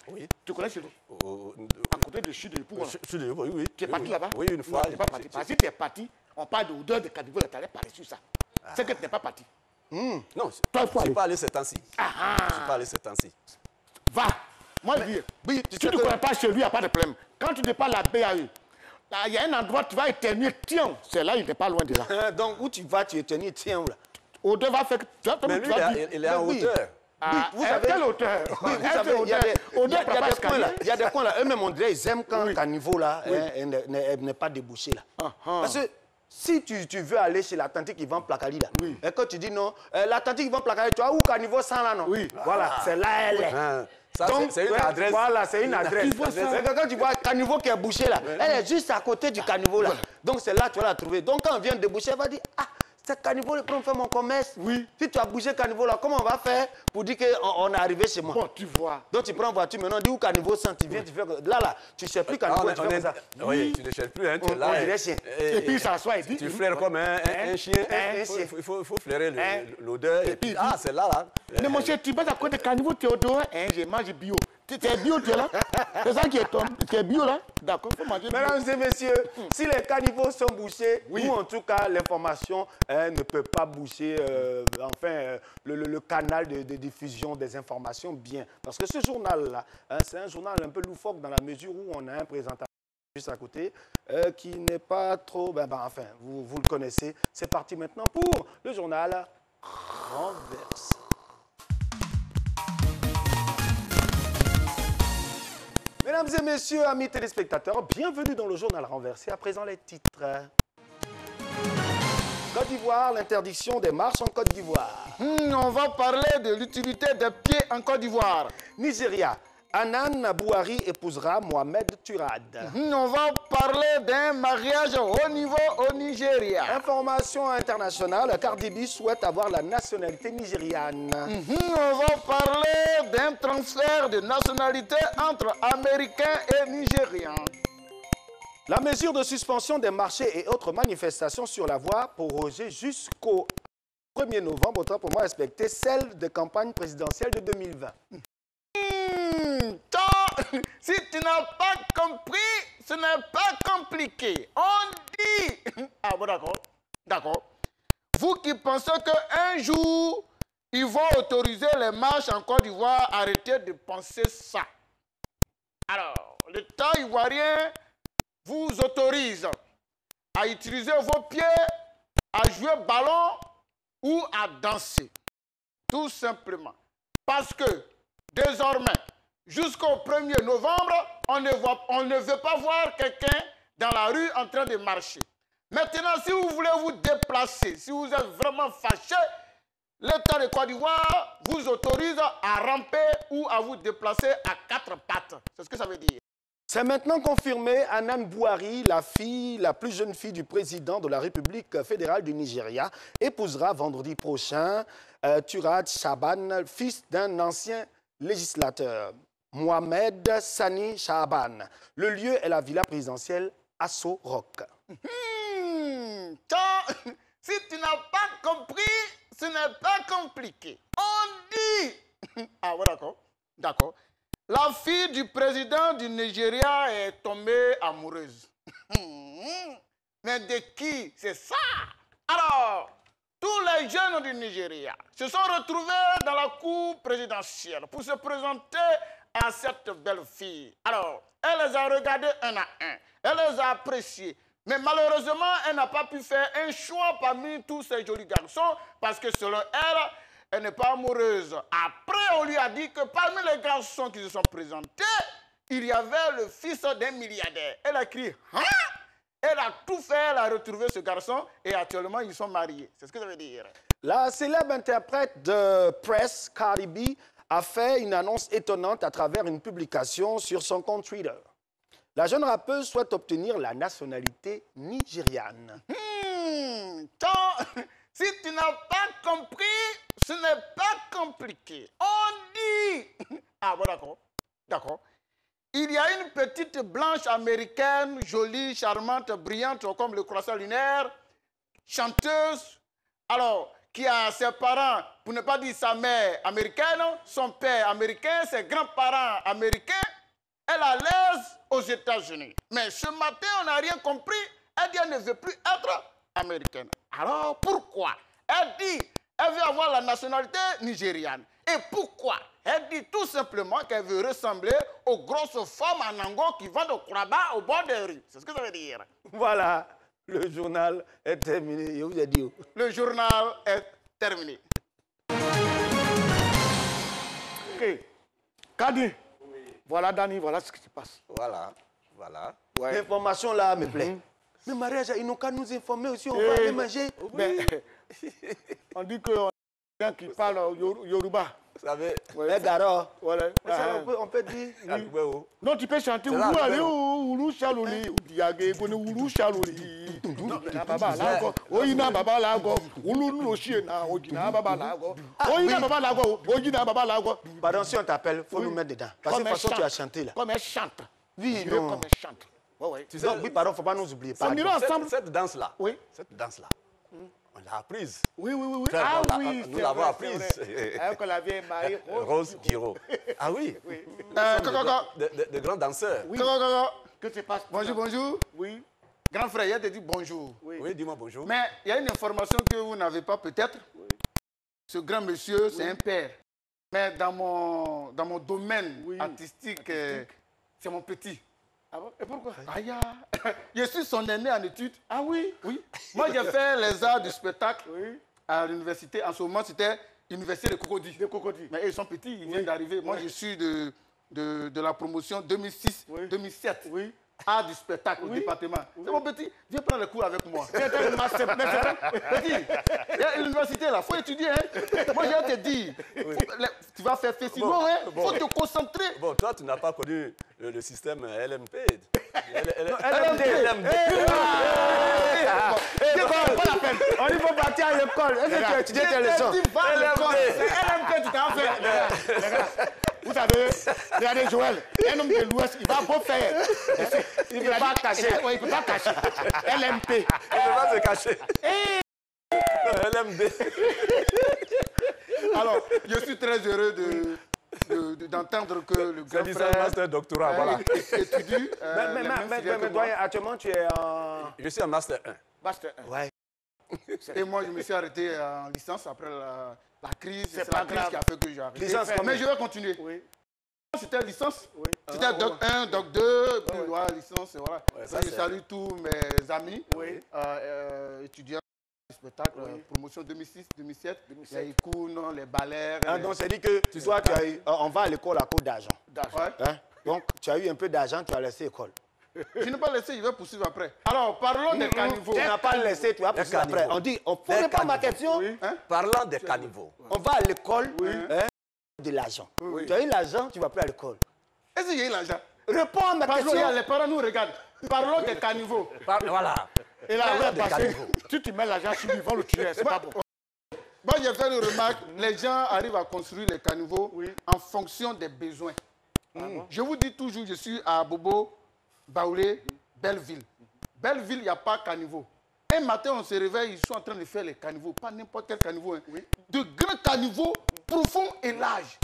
Oui. Tu connais chez nous? À côté de Chute de Yopougon. Oui. Tu es parti là-bas? Oui, une fois. Tu n'es pas parti. Parce que si tu es parti, on parle d'odeur de caniveau, tu n'allais parler sur ça. C'est que tu n'es pas parti. Non, je ne suis pas allé ces temps-ci. Je ne suis pas allé ces temps-ci. Va. Moi, je dis, si tu ne connais pas chez lui, il n'y a pas de problème. Quand tu dépasses la BAE, il y a un endroit, tu vas éternuer, tiens, c'est là, il n'est pas loin de là. Donc, où tu vas, tu éternues, tiens, là. Odeur va faire que... Mais lui, il est en hauteur. Vous savez quelle hauteur? Il y a des coins là, eux-mêmes, on dirait, ils aiment quand le caniveau là n'est pas débouché là. Parce que si tu veux aller chez la tante qui vend Placali là, et quand tu dis non, la tante qui vend Placali, tu vois où caniveau sans là, non? Voilà, c'est là elle est. Donc, c'est une adresse. Voilà, c'est une adresse. Quand tu vois le caniveau qui est bouché là, elle est juste à côté du caniveau là. Donc c'est là que tu vas la trouver. Donc quand on vient déboucher, elle va dire, ah, c'est caniveau le premier fait mon commerce. Oui. Si tu as bougé caniveau là, comment on va faire pour dire qu'on est arrivé chez moi? Bon, tu vois. Donc tu prends une voiture, maintenant, dis où caniveau sent, tu viens, tu fais... Là, tu ne cherches plus caniveau, tu fais comme ça. Oui, tu ne cherches plus, hein, tu es là. On dirait chien. Et puis, il s'assoit et dit... Tu flaires comme un chien. Il faut flairer l'odeur. Et puis, ah, c'est là. Mais mon cher, tu vas à côté de caniveau, tu es au dehors, hein, je mange bio. Tu es bio, tu es là? C'est ça qui est toi. Tu es bio, là? D'accord, il faut manger bio. Mesdames et messieurs, si les caniveaux sont bouchés, ou en tout cas, l'information ne peut pas boucher le canal de diffusion des informations bien. Parce que ce journal-là, c'est un journal un peu loufoque dans la mesure où on a un présentateur juste à côté qui n'est pas trop... enfin, vous le connaissez. C'est parti maintenant pour le journal renversé. Mesdames et messieurs, amis téléspectateurs, bienvenue dans le journal renversé. À présent, les titres. Côte d'Ivoire, l'interdiction des marches en Côte d'Ivoire. On va parler de l'utilité des pieds en Côte d'Ivoire. Nigeria, Anan Bouhari épousera Mohamed Turad. On va parler d'un mariage haut niveau au Nigeria. Information internationale, Cardi B souhaite avoir la nationalité nigériane. On va parler d'un transfert de nationalité entre Américains et Nigérians. La mesure de suspension des marchés et autres manifestations sur la voie prorogée jusqu'au 1er novembre, autant pour moi respecter celle de campagne présidentielle de 2020. Si tu n'as pas compris, ce n'est pas compliqué. On dit... Ah bon, d'accord. D'accord. Vous qui pensez qu'un jour, ils vont autoriser les marches en Côte d'Ivoire, arrêtez de penser ça. Alors, l'État ivoirien vous autorise à utiliser vos pieds, à jouer ballon ou à danser. Tout simplement. Parce que, désormais, jusqu'au 1er novembre, on ne veut pas voir quelqu'un dans la rue en train de marcher. Maintenant, si vous voulez vous déplacer, si vous êtes vraiment fâché, l'État de Côte d'Ivoire vous autorise à ramper ou à vous déplacer à 4 pattes. C'est ce que ça veut dire. C'est maintenant confirmé, Anan Bouhari, la plus jeune fille du président de la République fédérale du Nigeria, épousera vendredi prochain Turad Shaban, fils d'un ancien législateur, Mohamed Sani Shaban. Le lieu est la villa présidentielle Aso Rock. Si tu n'as pas compris, ce n'est pas compliqué. On dit... Ah ouais, d'accord. D'accord. La fille du président du Nigeria est tombée amoureuse. Mais de qui? C'est ça. Alors, tous les jeunes du Nigeria se sont retrouvés dans la cour présidentielle pour se présenter à cette belle fille. Alors, elle les a regardés un à un. Elle les a appréciés. Mais malheureusement, elle n'a pas pu faire un choix parmi tous ces jolis garçons parce que selon elle, elle n'est pas amoureuse. Après, on lui a dit que parmi les garçons qui se sont présentés, il y avait le fils d'un milliardaire. Elle a crié « Hein ?» Elle a tout fait, elle a retrouvé ce garçon et actuellement, ils sont mariés. C'est ce que ça veut dire. La célèbre interprète de presse, Cardi B, a fait une annonce étonnante à travers une publication sur son compte Twitter. La jeune rappeuse souhaite obtenir la nationalité nigériane. Si tu n'as pas compris, ce n'est pas compliqué. On dit... Ah bon, d'accord. D'accord. Il y a une petite blanche américaine, jolie, charmante, brillante, comme le croissant lunaire, chanteuse, alors, qui a ses parents, pour ne pas dire sa mère américaine, son père américain, ses grands-parents américains. Elle est à l'aise aux États-Unis. Mais ce matin, on n'a rien compris. Elle dit qu'elle ne veut plus être américaine. Alors, pourquoi? Elle dit qu'elle veut avoir la nationalité nigériane. Et pourquoi? Elle dit tout simplement qu'elle veut ressembler aux grosses femmes en Ango qui vendent au Kuraba au bord des rues. C'est ce que ça veut dire. Voilà, le journal est terminé. Je vous ai dit. Le journal est terminé. Ok. Kadi. Voilà, Dani, voilà ce qui se passe. Voilà, voilà. Ouais. L'information là me plaît. Le mariage, ils n'ont qu'à nous informer aussi, on va aller manger. Mais, on dit que quelqu'un qui parle Yoruba. Vous savez, Ouais. Garo. Voilà. On peut dire. Alubeo. Non, tu peux chanter C'est là, Oulou allez, Alubeo. Oulou Chaloli, Diagé, Oulou Chaloli. Baba Lago, Oyina Baba Lago, Oulou Nochiena, Ojina Baba Lago, Oyina Baba Lago, Ojina Baba Lago. Pardon, si on t'appelle, il faut nous mettre dedans. Parce que de toute façon, tu as chanté là. Comme elle chante. Oui, Comme non. elle chante. Ouais, ouais. Tu sais, Donc, oui, pardon, il ne faut pas nous oublier. On ira ensemble. cette danse-là, Oui. cette danse-là, on l'a apprise. Oui, oui, oui. Oui. Frère, Ah on l'a- oui, nous c'est l'avons vrai, apprise. c'est vrai. Alors que la vieille Marie Rose Giraud. Ah oui, de grands danseurs. Oui. Que se passe? Bonjour, bonjour. Oui. Grand frère, il a dit bonjour. Oui, dis-moi bonjour. Mais il y a une information que vous n'avez pas peut-être. Ce grand monsieur, c'est un père. Mais dans mon domaine artistique, c'est mon petit. Ah bon? Et pourquoi? Aïe, je suis son aîné en études. Ah oui? Oui. Moi, j'ai fait les arts du spectacle Oui. à l'université. En ce moment, c'était l'université de Cocody. Des cocotiers. Mais eux, ils sont petits, ils viennent d'arriver. Moi, je suis de la promotion 2006-2007. Oui. Art du spectacle au Oui. département. C'est mon petit, viens prendre le cours avec moi. C'est un master. Petit, il y a l'université là, il faut étudier. Hein. Moi, je vais te dire, tu vas faire sinon, Bon, hein, bon. faut te concentrer. Bon, toi, tu n'as pas connu le système LMP. LMD. Pas la peine. On y va partir à l'école. Est-ce que tu as étudié tes leçons? Va à l'école. C'est LMP, tu t'en fais. Les gars, vous savez, regardez Joël, un homme de l'Ouest, il va beau faire. Il ne peut pas cacher. Oui, il ne peut pas cacher. LMP. Il ne va pas se cacher. LMD. Alors, je suis très heureux d'entendre que le C'est grand du frère master doctorat, voilà. étudie. Mais doyen, actuellement, tu es en... Je suis en master 1. Master 1. Ouais. Et moi, je me suis arrêté en licence après la crise. C'est C'est pas la crise grave. qui a fait que j'ai arrêté. Licence Mais combien? je vais continuer. Oui. C'était licence. Oui. C'était Doc 1, Doc 2, puis voilà, licence, et voilà. Ouais, Ça, ça, je c'est- salue tous mes amis, Oui. étudiants du spectacle, promotion 2006-2007. 2007. Les Ikoun, les ballets. Ah, donc, c'est dit que toi, tu as eu... on va à l'école à cause d'argent. Ouais. Hein? Donc, tu as eu un peu d'argent, tu as laissé l'école. Je n'ai pas laissé, je vais poursuivre après. Alors, parlons des caniveaux. Tu n'as pas laissé, tu vas poursuivre caniveaux. après. On dit, on Des ne pose pas ma caniveaux. question. Hein? Parlant des caniveaux. On va à l'école, hein, de l'argent. Tu as eu l'argent, tu ne vas plus à l'école. Est-ce qu'il y a eu l'argent? Réponds à ma Parlons, question. les parents nous regardent. Parlons des caniveaux. Voilà. Et là, Parlons ouais, des parce caniveaux. que si tu mets l'argent sur lui, ils vont le tuer. C'est pas bon. Moi, j'ai fait une remarque. Les gens arrivent à construire les caniveaux en fonction des besoins. Je vous dis toujours, je suis à Bobo, Baoulé, Belleville. Belleville, il n'y a pas de caniveau. Un matin, on se réveille, ils sont en train de faire les caniveaux. Pas n'importe quel caniveau. Hein. De grands caniveaux profonds et larges.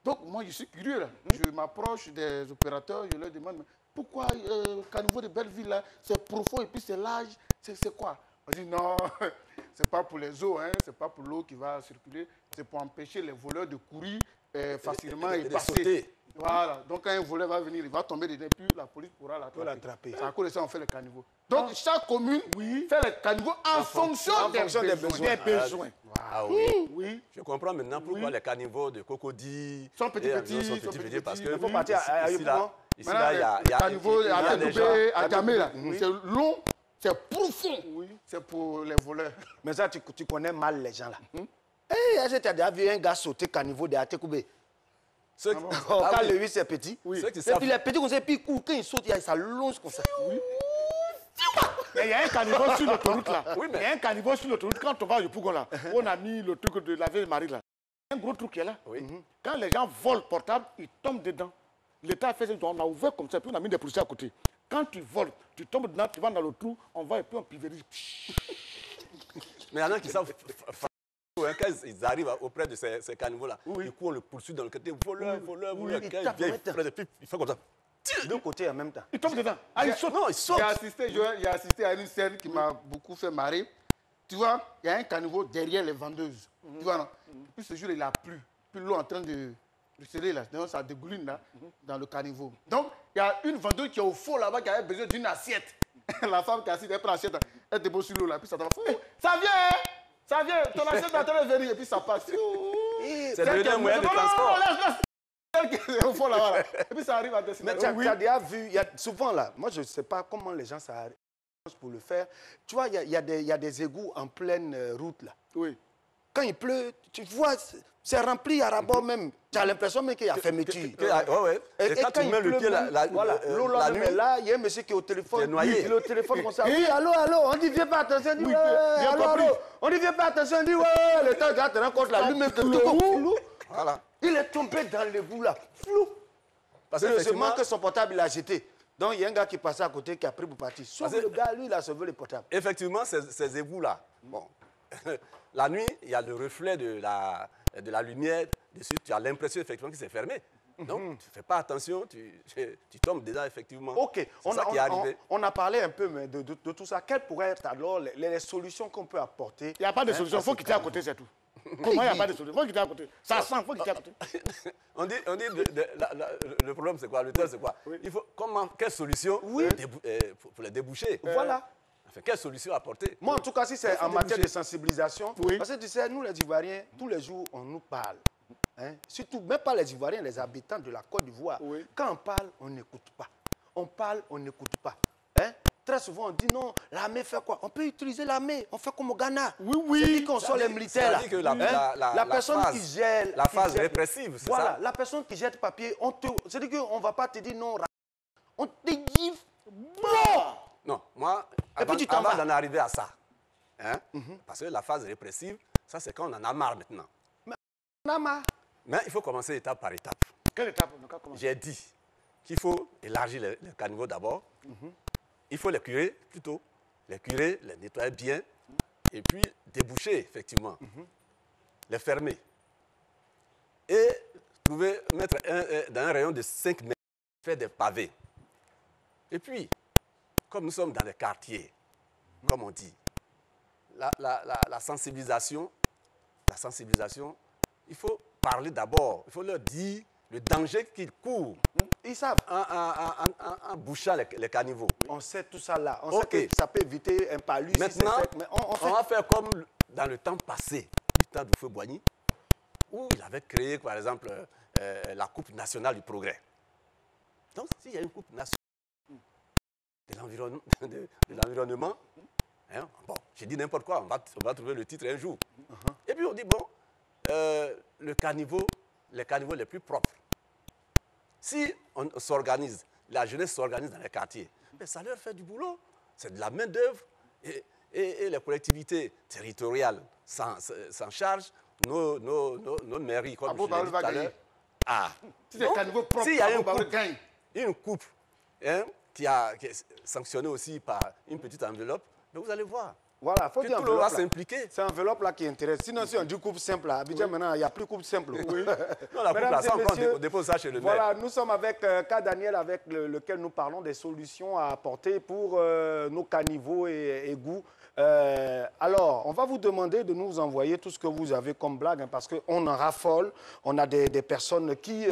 Donc, moi, je suis curieux. Là. Je m'approche des opérateurs, je leur demande, mais pourquoi le caniveau de Belleville, là, c'est profond et puis c'est large? C'est quoi? On dit, non, c'est pas pour les eaux, hein, c'est pas pour l'eau qui va circuler, c'est pour empêcher les voleurs de courir facilement et de passer. sauter. Voilà, donc quand un voleur va venir, il va tomber dedans, puis la police pourra l'attraper. C'est à cause de ça qu'on fait le caniveau. Donc, chaque commune fait le caniveau en fonction des besoins. Ah oui. Oui. Je comprends maintenant pourquoi les caniveaux de Cocody Sont petits, et petits, Avion sont petits, parce petits. que Il faut partir à ici, là, Yopougon. il y a le caniveau il y a à des gens. Tétoubé, à Djamé, là. C'est long, c'est profond. C'est pour les voleurs. Mais ça, tu connais mal les gens là. Est-ce que tu as déjà vu un gars sauter caniveau de Atekoubé? Ceux- Quand Ah oui. le 8 c'est petit. Ceux qui Et savent- puis les petits comme ça, puis il court, quand il saute, ça longe comme ça. Mais il y a un caniveau sur l'autoroute là. Oui, mais- Il y a un caniveau sur l'autoroute. Quand on va au Yopougon là, on a mis le truc de la vieille Marie là. Un gros truc qui est là. Oui. Quand les gens volent portable, ils tombent dedans. L'État a fait ça, on a ouvert comme ça, puis on a mis des policiers à côté. Quand tu voles, tu tombes dedans, tu vas dans le trou, on va et puis on pulvérise. Mais il y en a qui savent quand ils arrivent auprès de ces caniveaux-là, du coup on le poursuit dans le côté voleur. il Quand tape il vient, en même temps. il fait comme ça. Deux côtés en même temps. Ils tombent dedans. Ah, ils sautent. Non, il saute. J'ai assisté à une scène qui m'a beaucoup fait marrer. Tu vois, il y a un caniveau derrière les vendeuses. Tu vois, non? Puis ce jour, il a plu. Puis l'eau est en train de ruisseler là. Donc ça dégouline là, dans le caniveau. Donc, il y a une vendeuse qui est au fond là-bas qui avait besoin d'une assiette. La femme qui est assise, elle prend l'assiette, elle dépose sur l'eau là. Puis ça va. Ça vient, hein? Ça vient. Ton assiette est en train de venir. Et puis ça passe. C'est devenu un moyen de transport. Elle qui est au fond là-bas. Là. Et puis ça arrive à Mais destination. tu as déjà vu, il y a souvent là, moi je ne sais pas comment les gens s'arrêtent pour le faire. Tu vois, il y a des égouts en pleine route là. Oui. quand il pleut, tu vois, c'est rempli à ras-bord même. Tu as l'impression même qu'il y a fermeture. Et quand tu mets le pied l'eau là, mais là, il y a un monsieur qui est au téléphone. Noyé. Il est au téléphone comme ça. Oui, allô, on dit viens pas attention, on dit allô. On dit viens pas attention, on dit ouais, le temps tu te rends compte là, lui-même flou. Voilà. Il est tombé dans l'égout là, flou. Parce que seulement que son portable il a jeté. Donc il y a un gars qui passait à côté qui a pris pour partir. Sauf le gars, lui, il a sauvé le portable. Effectivement, ces égouts là, bon, la nuit, il y a le reflet de la lumière dessus, tu as l'impression effectivement que c'est fermé. Donc, tu ne fais pas attention, tu tombes dedans effectivement. Ok, c'est ça qui est arrivé. On a parlé un peu de tout ça. Quelles pourraient être alors les solutions qu'on peut apporter? Il n'y a pas de solution, il faut quitter à côté, c'est tout. Comment il n'y a pas de solution? Il faut quitter à côté. Ça sent, il faut quitter à côté. On dit le problème c'est quoi? Le thème c'est quoi? Il faut, quelle solution pour les déboucher? Voilà. Enfin, quelle solution apporter? Moi, en tout cas, si c'est en matière de sensibilisation, parce que tu sais, nous les Ivoiriens, tous les jours, on nous parle. Hein? Surtout, même pas les Ivoiriens, les habitants de la Côte d'Ivoire. Quand on parle, on n'écoute pas. On parle, on n'écoute pas. Hein? Très souvent, on dit non, l'armée fait quoi? On peut utiliser l'armée, on fait comme au Ghana. Oui. C'est dit qu'on soit les militaires. Ça dit que la personne qui gère. La phase répressive, c'est ça? Voilà, la personne qui jette papier, c'est-à-dire qu'on ne va pas te dire non, on te dit bon. Non, moi, avant d'en arriver à ça, hein, parce que la phase répressive, ça c'est quand on en a marre maintenant. On a marre. Mais il faut commencer étape par étape. Quelle étape? J'ai dit qu'il faut élargir les caniveaux d'abord. Il faut les curer plutôt. Les curer, les nettoyer bien. Et puis déboucher, effectivement. Les fermer. Et mettre dans un rayon de 5 mètres, faire des pavés. Et puis, comme nous sommes dans les quartiers, comme on dit, la sensibilisation, il faut parler d'abord, il faut leur dire le danger qu'ils courent. Ils savent. En bouchant les caniveaux. On sait tout ça là. On sait que ça peut éviter un palud. Maintenant, on va faire comme dans le temps passé, du temps de Houphouët-Boigny, où il avait créé, par exemple, la Coupe nationale du progrès. Donc, s'il y a une Coupe nationale de l'environnement, hein, bon, j'ai dit n'importe quoi, on va trouver le titre un jour. Et puis on dit, bon, les caniveaux les plus propres. Si on s'organise, la jeunesse s'organise dans les quartiers, mais ça leur fait du boulot. C'est de la main-d'œuvre et les collectivités territoriales s'en chargent, nos mairies, comme je l'ai dit tout à l'heure. S'il y a une coupe qui est sanctionnée aussi par une petite enveloppe, mais vous allez voir. Voilà, faut que dire tout le monde va s'impliquer. C'est l'enveloppe là qui intéresse. Sinon, si on dit coupe simple, là, Abidjan, maintenant, il n'y a plus coupe simple. Oui. Non, la coupe là, ça, on dépose ça chez le maire. Voilà, nous sommes avec K. Daniel, avec lequel nous parlons des solutions à apporter pour nos caniveaux et égouts. Alors, on va vous demander de nous envoyer tout ce que vous avez comme blague, hein, parce qu'on en raffole. On a des personnes qui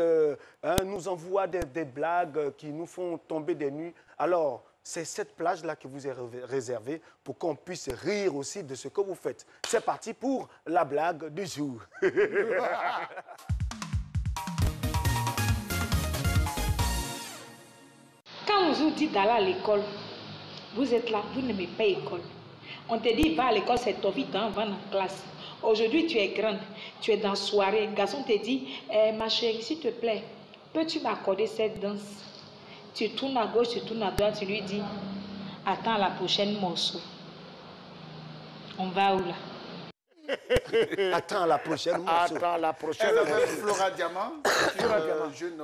nous envoient des blagues qui nous font tomber des nues. Alors, c'est cette plage-là qui vous est réservée pour qu'on puisse rire aussi de ce que vous faites. C'est parti pour la blague du jour. Quand on vous dit d'aller à l'école, vous êtes là, vous n'aimez pas l'école. On te dit, va à l'école, c'est ton vie, va dans la classe. Aujourd'hui, tu es grande, tu es dans la soirée. Le garçon te dit, ma chérie, s'il te plaît, peux-tu m'accorder cette danse? Tu tournes à gauche, tu tournes à droite, tu lui dis, attends la prochaine morceau. On va où là? Attends la prochaine morceau. Attends la prochaine morceau. Flora Diamant, une jeune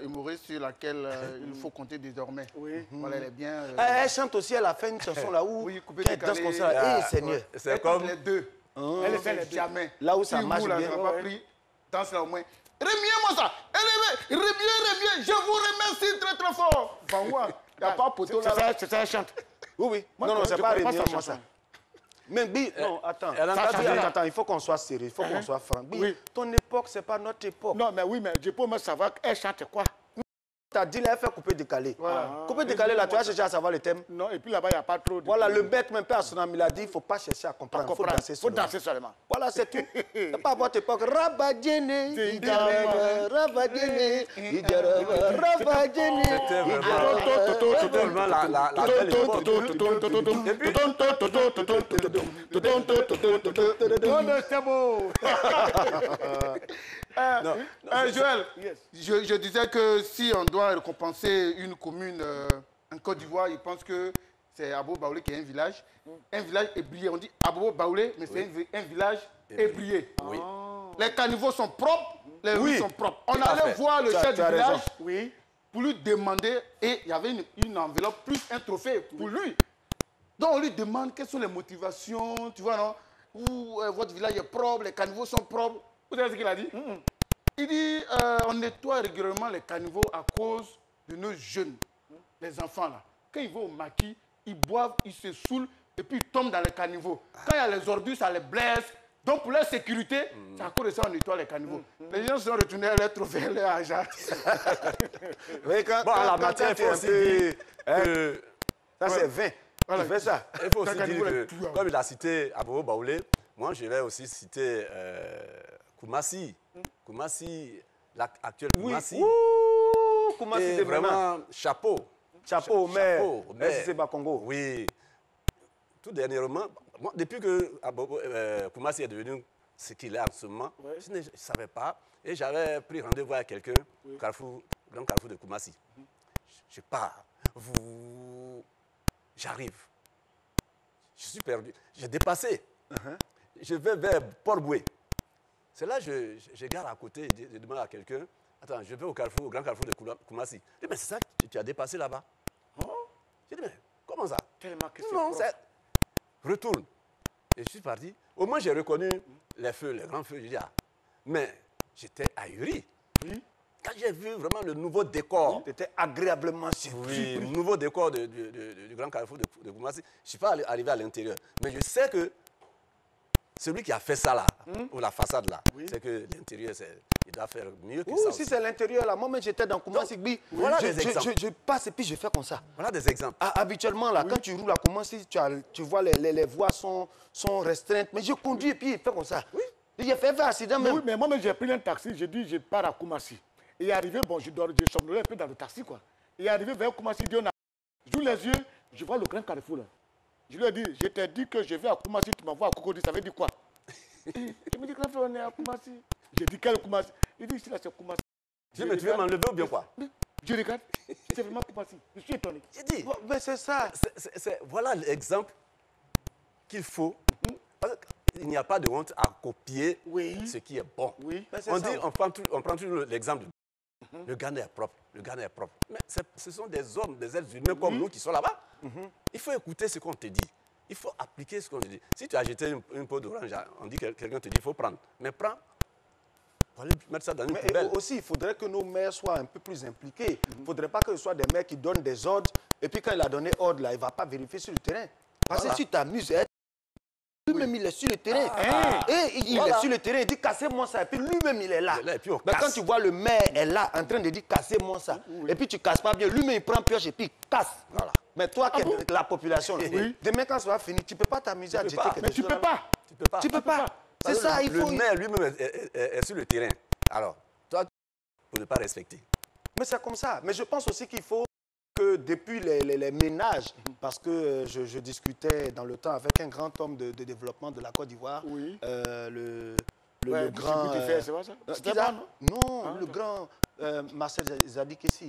humoriste sur laquelle il faut compter désormais. Oui. Voilà, elle est bien. Elle chante aussi, elle a fait une chanson là où elle danse comme ça. Seigneur. C'est comme les deux. Elle fait les jamais. Là où ça marche bien. Elle n'a pas pris, danse là au moins. Remuez-moi ça. Remuez. Je vous remercie très très fort. Il n'y a pas poteau là. C'est ça, elle chante. Oui. Non, c'est pas remuez-moi ça. Mais non, attends, il faut qu'on soit sérieux, il faut qu'on soit franc. Ton époque, c'est pas notre époque. Non, mais oui, mais je peux me savoir qu'elle chante quoi? ta dit, elle fait couper-décaler. Voilà. Couper-décaler, là, tu vas chercher à savoir le thème. Non, et puis là-bas, il n'y a pas trop de... Voilà, le bête, même Père Sonam, il a dit, il ne faut pas chercher à comprendre. Il faut danser faut danser seulement. Voilà, c'est tout. Il n'y a pas à votre époque. Rabadjene, Ijaraba, Rabadjene, Ijaraba, Rabadjene. C'était vraiment la belle époque. C'est beau. Joël, je disais que si on doit récompenser une commune en Côte d'Ivoire, il pense que c'est Abobo Baoulé qui est un village. Un village ébrié. On dit Abobo Baoulé, mais c'est un village ébrié. Oui. Les caniveaux sont propres, les rues sont propres. On Tout à allait fait. voir le chef du village Oui. pour lui demander, et il y avait une enveloppe plus un trophée pour lui. Donc on lui demande quelles sont les motivations, tu vois, non? Votre village est propre, les caniveaux sont propres. Vous savez ce qu'il a dit? Il dit, on nettoie régulièrement les caniveaux à cause de nos jeunes, les enfants là. Quand ils vont au maquis, ils boivent, ils se saoulent et puis ils tombent dans les caniveaux. Quand il y a les ordures, ça les blesse. Donc pour leur sécurité, c'est à cause de ça on nettoie les caniveaux. Les gens sont retournés à leur trophée, leur argent. Bon, à la matière, il faut aussi dire que ça c'est 20. Voilà. Tu fais ça. Il faut aussi dire que, comme il a cité Abobo Baoulé, moi je vais aussi citer Koumassi. Koumassi, l'actuel Koumassi. Ouh, Koumassi, Et c'est vraiment chapeau. Chapeau, mais mais c'est Congo. Oui. Tout dernièrement, moi, depuis que Koumassi est devenu ce qu'il est en ce moment, je ne savais pas. Et j'avais pris rendez-vous avec quelqu'un au Carrefour, grand Carrefour de Koumassi. Je pars. J'arrive. Je suis perdu. J'ai dépassé. Je vais vers Port-Boué. C'est là que je gare à côté. Je demande à quelqu'un, attends, je vais au Carrefour, au grand Carrefour de Koumassi. Je dis, mais c'est ça que tu as dépassé là-bas? J'ai dit, mais comment ça? Tellement que c'est Non, propre. c'est... Retourne. Et je suis parti. Au moins, j'ai reconnu les feux, les grands feux. J'ai dit, ah. Mais j'étais ahuri. Oui. Quand j'ai vu vraiment le nouveau décor. Tu étais agréablement surpris. Oui, le nouveau décor du grand Carrefour de Koumassi. Je ne suis pas arrivé à l'intérieur. Mais je sais que celui qui a fait ça là, ou la façade là, c'est que l'intérieur, il doit faire mieux que ça. Si c'est l'intérieur là, moi-même j'étais dans Koumassi. Voilà des exemples. Je passe et puis je fais comme ça. Voilà des exemples. Habituellement, là, quand tu roules à Koumassi, tu vois les voies sont restreintes. Mais je conduis et puis je fais comme ça. Oui. J'ai fait un accident même. Oui, mais moi-même, j'ai pris un taxi. J'ai dit, je pars à Koumassi. Et arrivé, bon, je somnolais un peu dans le taxi, quoi. Et arrivé vers Koumassi, j'ouvre les yeux, je vois le grand Carrefour, là. Je lui ai dit, je t'ai dit que je vais à Koumassi, tu m'envoies à Cocody, ça veut dire quoi? Il me dit, grand frère, on est à Koumassi. J'ai dit, quel Koumassi? Il dit, ici, là, c'est Koumassi. Je dis, mais tu veux m'enlever ou bien quoi? Je regarde, c'est vraiment Koumassi. Je suis étonné. J'ai dit, mais c'est ça. Voilà l'exemple qu'il faut. Il n'y a pas de honte à copier ce qui est bon. Oui. On dit, on prend toujours l'exemple. Le Ghana est propre, le Ghana est propre. Mais ce sont des hommes, des êtres humains comme nous qui sont là-bas. Il faut écouter ce qu'on te dit. Il faut appliquer ce qu'on te dit. Si tu as jeté une peau d'orange, on dit que quelqu'un te dit, il faut prendre. Mais prends. Pour aller mettre ça dans une poubelle. Aussi, il faudrait que nos maires soient un peu plus impliqués. Il ne faudrait pas que ce soit des maires qui donnent des ordres. Et puis quand il a donné ordre, là, il ne va pas vérifier sur le terrain. Parce que si tu t'amuses, lui-même, il est sur le terrain. Et il est sur le terrain, il dit cassez-moi ça. Et puis lui-même, il est là. Mais quand tu vois le maire est là en train de dire cassez-moi ça, et puis tu ne casses pas bien, lui-même, il prend pioche et puis il casse. Voilà. Mais toi, la population, demain, quand ça va finir, tu ne peux pas t'amuser à jeter quelque chose. Mais tu ne peux pas. Tu ne peux pas. C'est ça, il faut. Le maire lui-même est sur le terrain. Alors, toi, pour ne pas respecter. Mais c'est comme ça. Mais je pense aussi qu'il faut que depuis les ménages, parce que je discutais dans le temps avec un grand homme de développement de la Côte d'Ivoire, le grand... c'est pas ça? Non, le grand Marcel Zadikessi.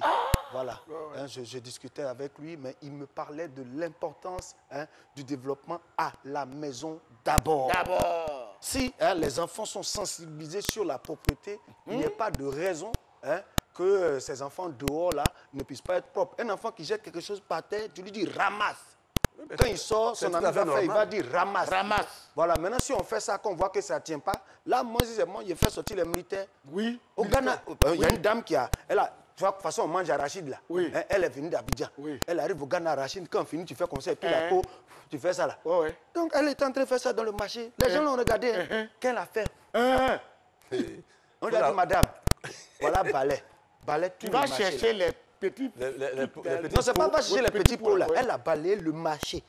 Voilà. Je discutais avec lui, mais il me parlait de l'importance du développement à la maison d'abord. Si les enfants sont sensibilisés sur la propreté, il n'y a pas de raison que ces enfants dehors là ne puissent pas être propres. Un enfant qui jette quelque chose par terre, tu lui dis ramasse. Quand il sort, son ami va faire, il va dire ramasse. Ramasse. Voilà, maintenant si on fait ça, qu'on voit que ça ne tient pas, là, moi, j'ai fait sortir les militaires. Oui. Au Ghana, il y a une dame qui a, tu vois, de toute façon, on mange arachide là. Oui. Elle est venue d'Abidjan. Oui. Elle arrive au Ghana arachide, quand on finit, tu fais comme ça, et puis la peau, tu fais ça là. Donc elle est en train de faire ça dans le marché. Les gens l'ont regardé. Qu'elle a fait On lui a dit, madame, voilà balai. Tu vas chercher petits... Non, c'est pas chercher les petits pots là. Elle a balayé le marché.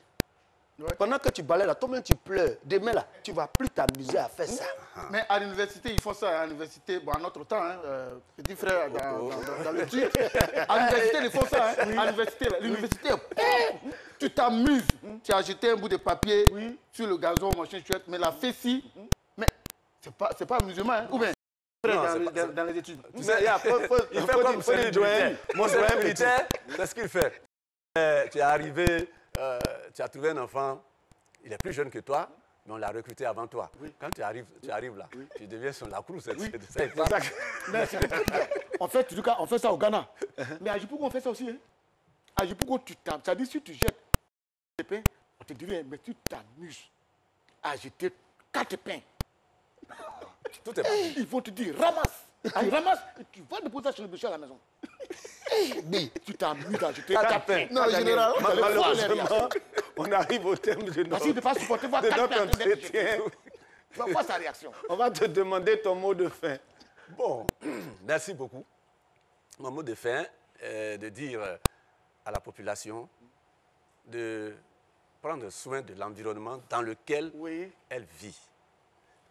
Ouais. Pendant que tu balayes là, toi-même tu pleures. Demain là, tu vas plus t'amuser à faire ça. Mais à l'université, ils font ça. À l'université, bon, à notre temps, hein, petit frère dans le truc. À l'université, ils font ça. Hein. À l'université, tu t'amuses. Tu as jeté un bout de papier sur le gazon, machin chouette. Mais la fessie, mais c'est pas amusement. Hein. Ou bien, dans les études. Tu sais, il fait comme celui du mon doyen militaire, c'est ce qu'il fait. Tu es arrivé, tu as trouvé un enfant, il est plus jeune que toi, mais on l'a recruté avant toi. Oui. Quand tu arrives là, tu deviens sur la crue. En fait, en tout cas, on fait ça au Ghana. Mais à Djibouti, on fait ça aussi. Hein. À Djibouti, tu tapes. Ça dit, si tu jettes des pains, on te dirait, mais tu t'amuses à jeter 4 pains. Tout est Ils vont te dire, ramasse. Tu ramasses et tu vas déposer ça chez le monsieur à la maison. Tu t'amuses à jeter 4 pains. Non, général, malheureusement, on arrive au terme de notre entretien. Tu vas voir sa réaction. On va te demander ton mot de fin. Bon, merci beaucoup. Mon mot de fin est de dire à la population de prendre soin de l'environnement dans lequel elle vit.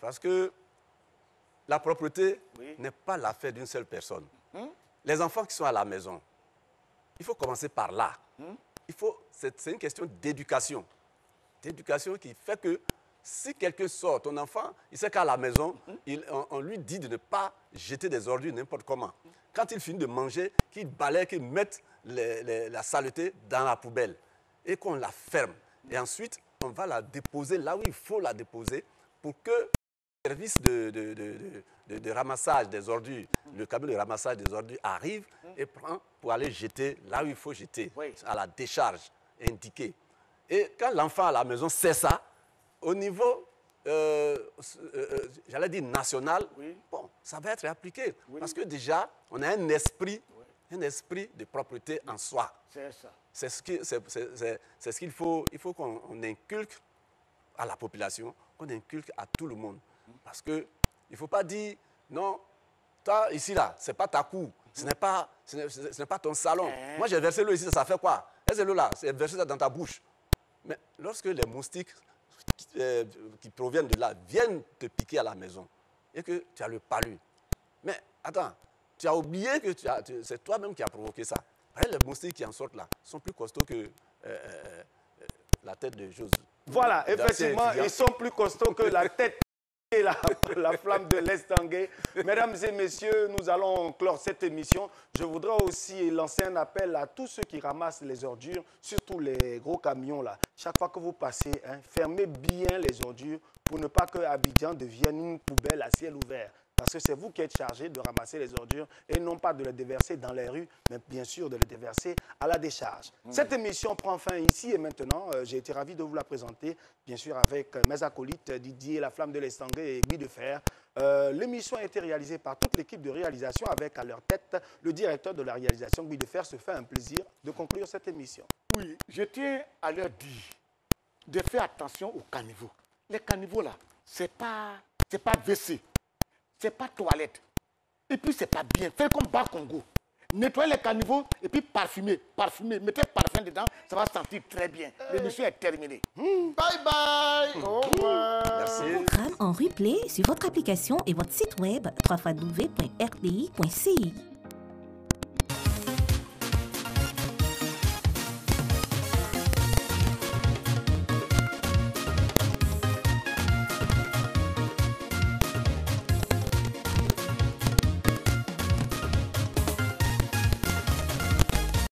Parce que la propreté n'est pas l'affaire d'une seule personne. Les enfants qui sont à la maison, il faut commencer par là. C'est une question d'éducation. D'éducation qui fait que si quelqu'un sort, ton enfant, il sait qu'à la maison, on lui dit de ne pas jeter des ordures n'importe comment. Quand il finit de manger, qu'il balaye, qu'il mette la saleté dans la poubelle et qu'on la ferme. Et ensuite, on va la déposer là où il faut la déposer pour que le service de ramassage des ordures, le camion de ramassage des ordures arrive et prend pour aller jeter là où il faut jeter, à la décharge indiquée. Et quand l'enfant à la maison sait ça, au niveau, j'allais dire national, bon, ça va être appliqué. Parce que déjà, on a un esprit de propreté en soi. C'est ça. C'est ce qu'il faut. Il faut qu'on inculque à la population, qu'on inculque à tout le monde. Parce qu'il ne faut pas dire, non, toi, ici, là, ce n'est pas ta cour, ce n'est pas ton salon. Moi, j'ai versé l'eau ici, ça fait quoi? Est-ce que l'eau là, c'est versé ça dans ta bouche? Mais lorsque les moustiques qui proviennent de là viennent te piquer à la maison et que tu as le palu, mais attends, tu as oublié que c'est toi-même qui as provoqué ça. Les moustiques qui en sortent là sont plus costauds que la tête de Josué. Voilà, effectivement, ils sont plus costauds que la tête et la flamme de l'Estangé. Mesdames et messieurs, nous allons clore cette émission. Je voudrais aussi lancer un appel à tous ceux qui ramassent les ordures, surtout les gros camions là. Chaque fois que vous passez, fermez bien les ordures pour ne pas que Abidjan devienne une poubelle à ciel ouvert. Parce que c'est vous qui êtes chargé de ramasser les ordures et non pas de les déverser dans les rues, mais bien sûr de les déverser à la décharge. Cette émission prend fin ici et maintenant. J'ai été ravi de vous la présenter, bien sûr avec mes acolytes Didier, la flamme de l'Estangé et Guy de Fer. L'émission a été réalisée par toute l'équipe de réalisation avec à leur tête le directeur de la réalisation, Guy de Fer. Se fait un plaisir de conclure cette émission. Oui, je tiens à leur dire de faire attention aux caniveaux. Les caniveaux là, c'est pas WC. C'est pas toilette. Et puis, c'est pas bien. Faites comme Bas Congo. Nettoyez les caniveaux et puis parfumez. Mettez parfum dedans, ça va sentir très bien. L'émission est terminée. Bye bye. Au revoir. Merci. Programme en replay sur votre application et votre site web www.rti.ci.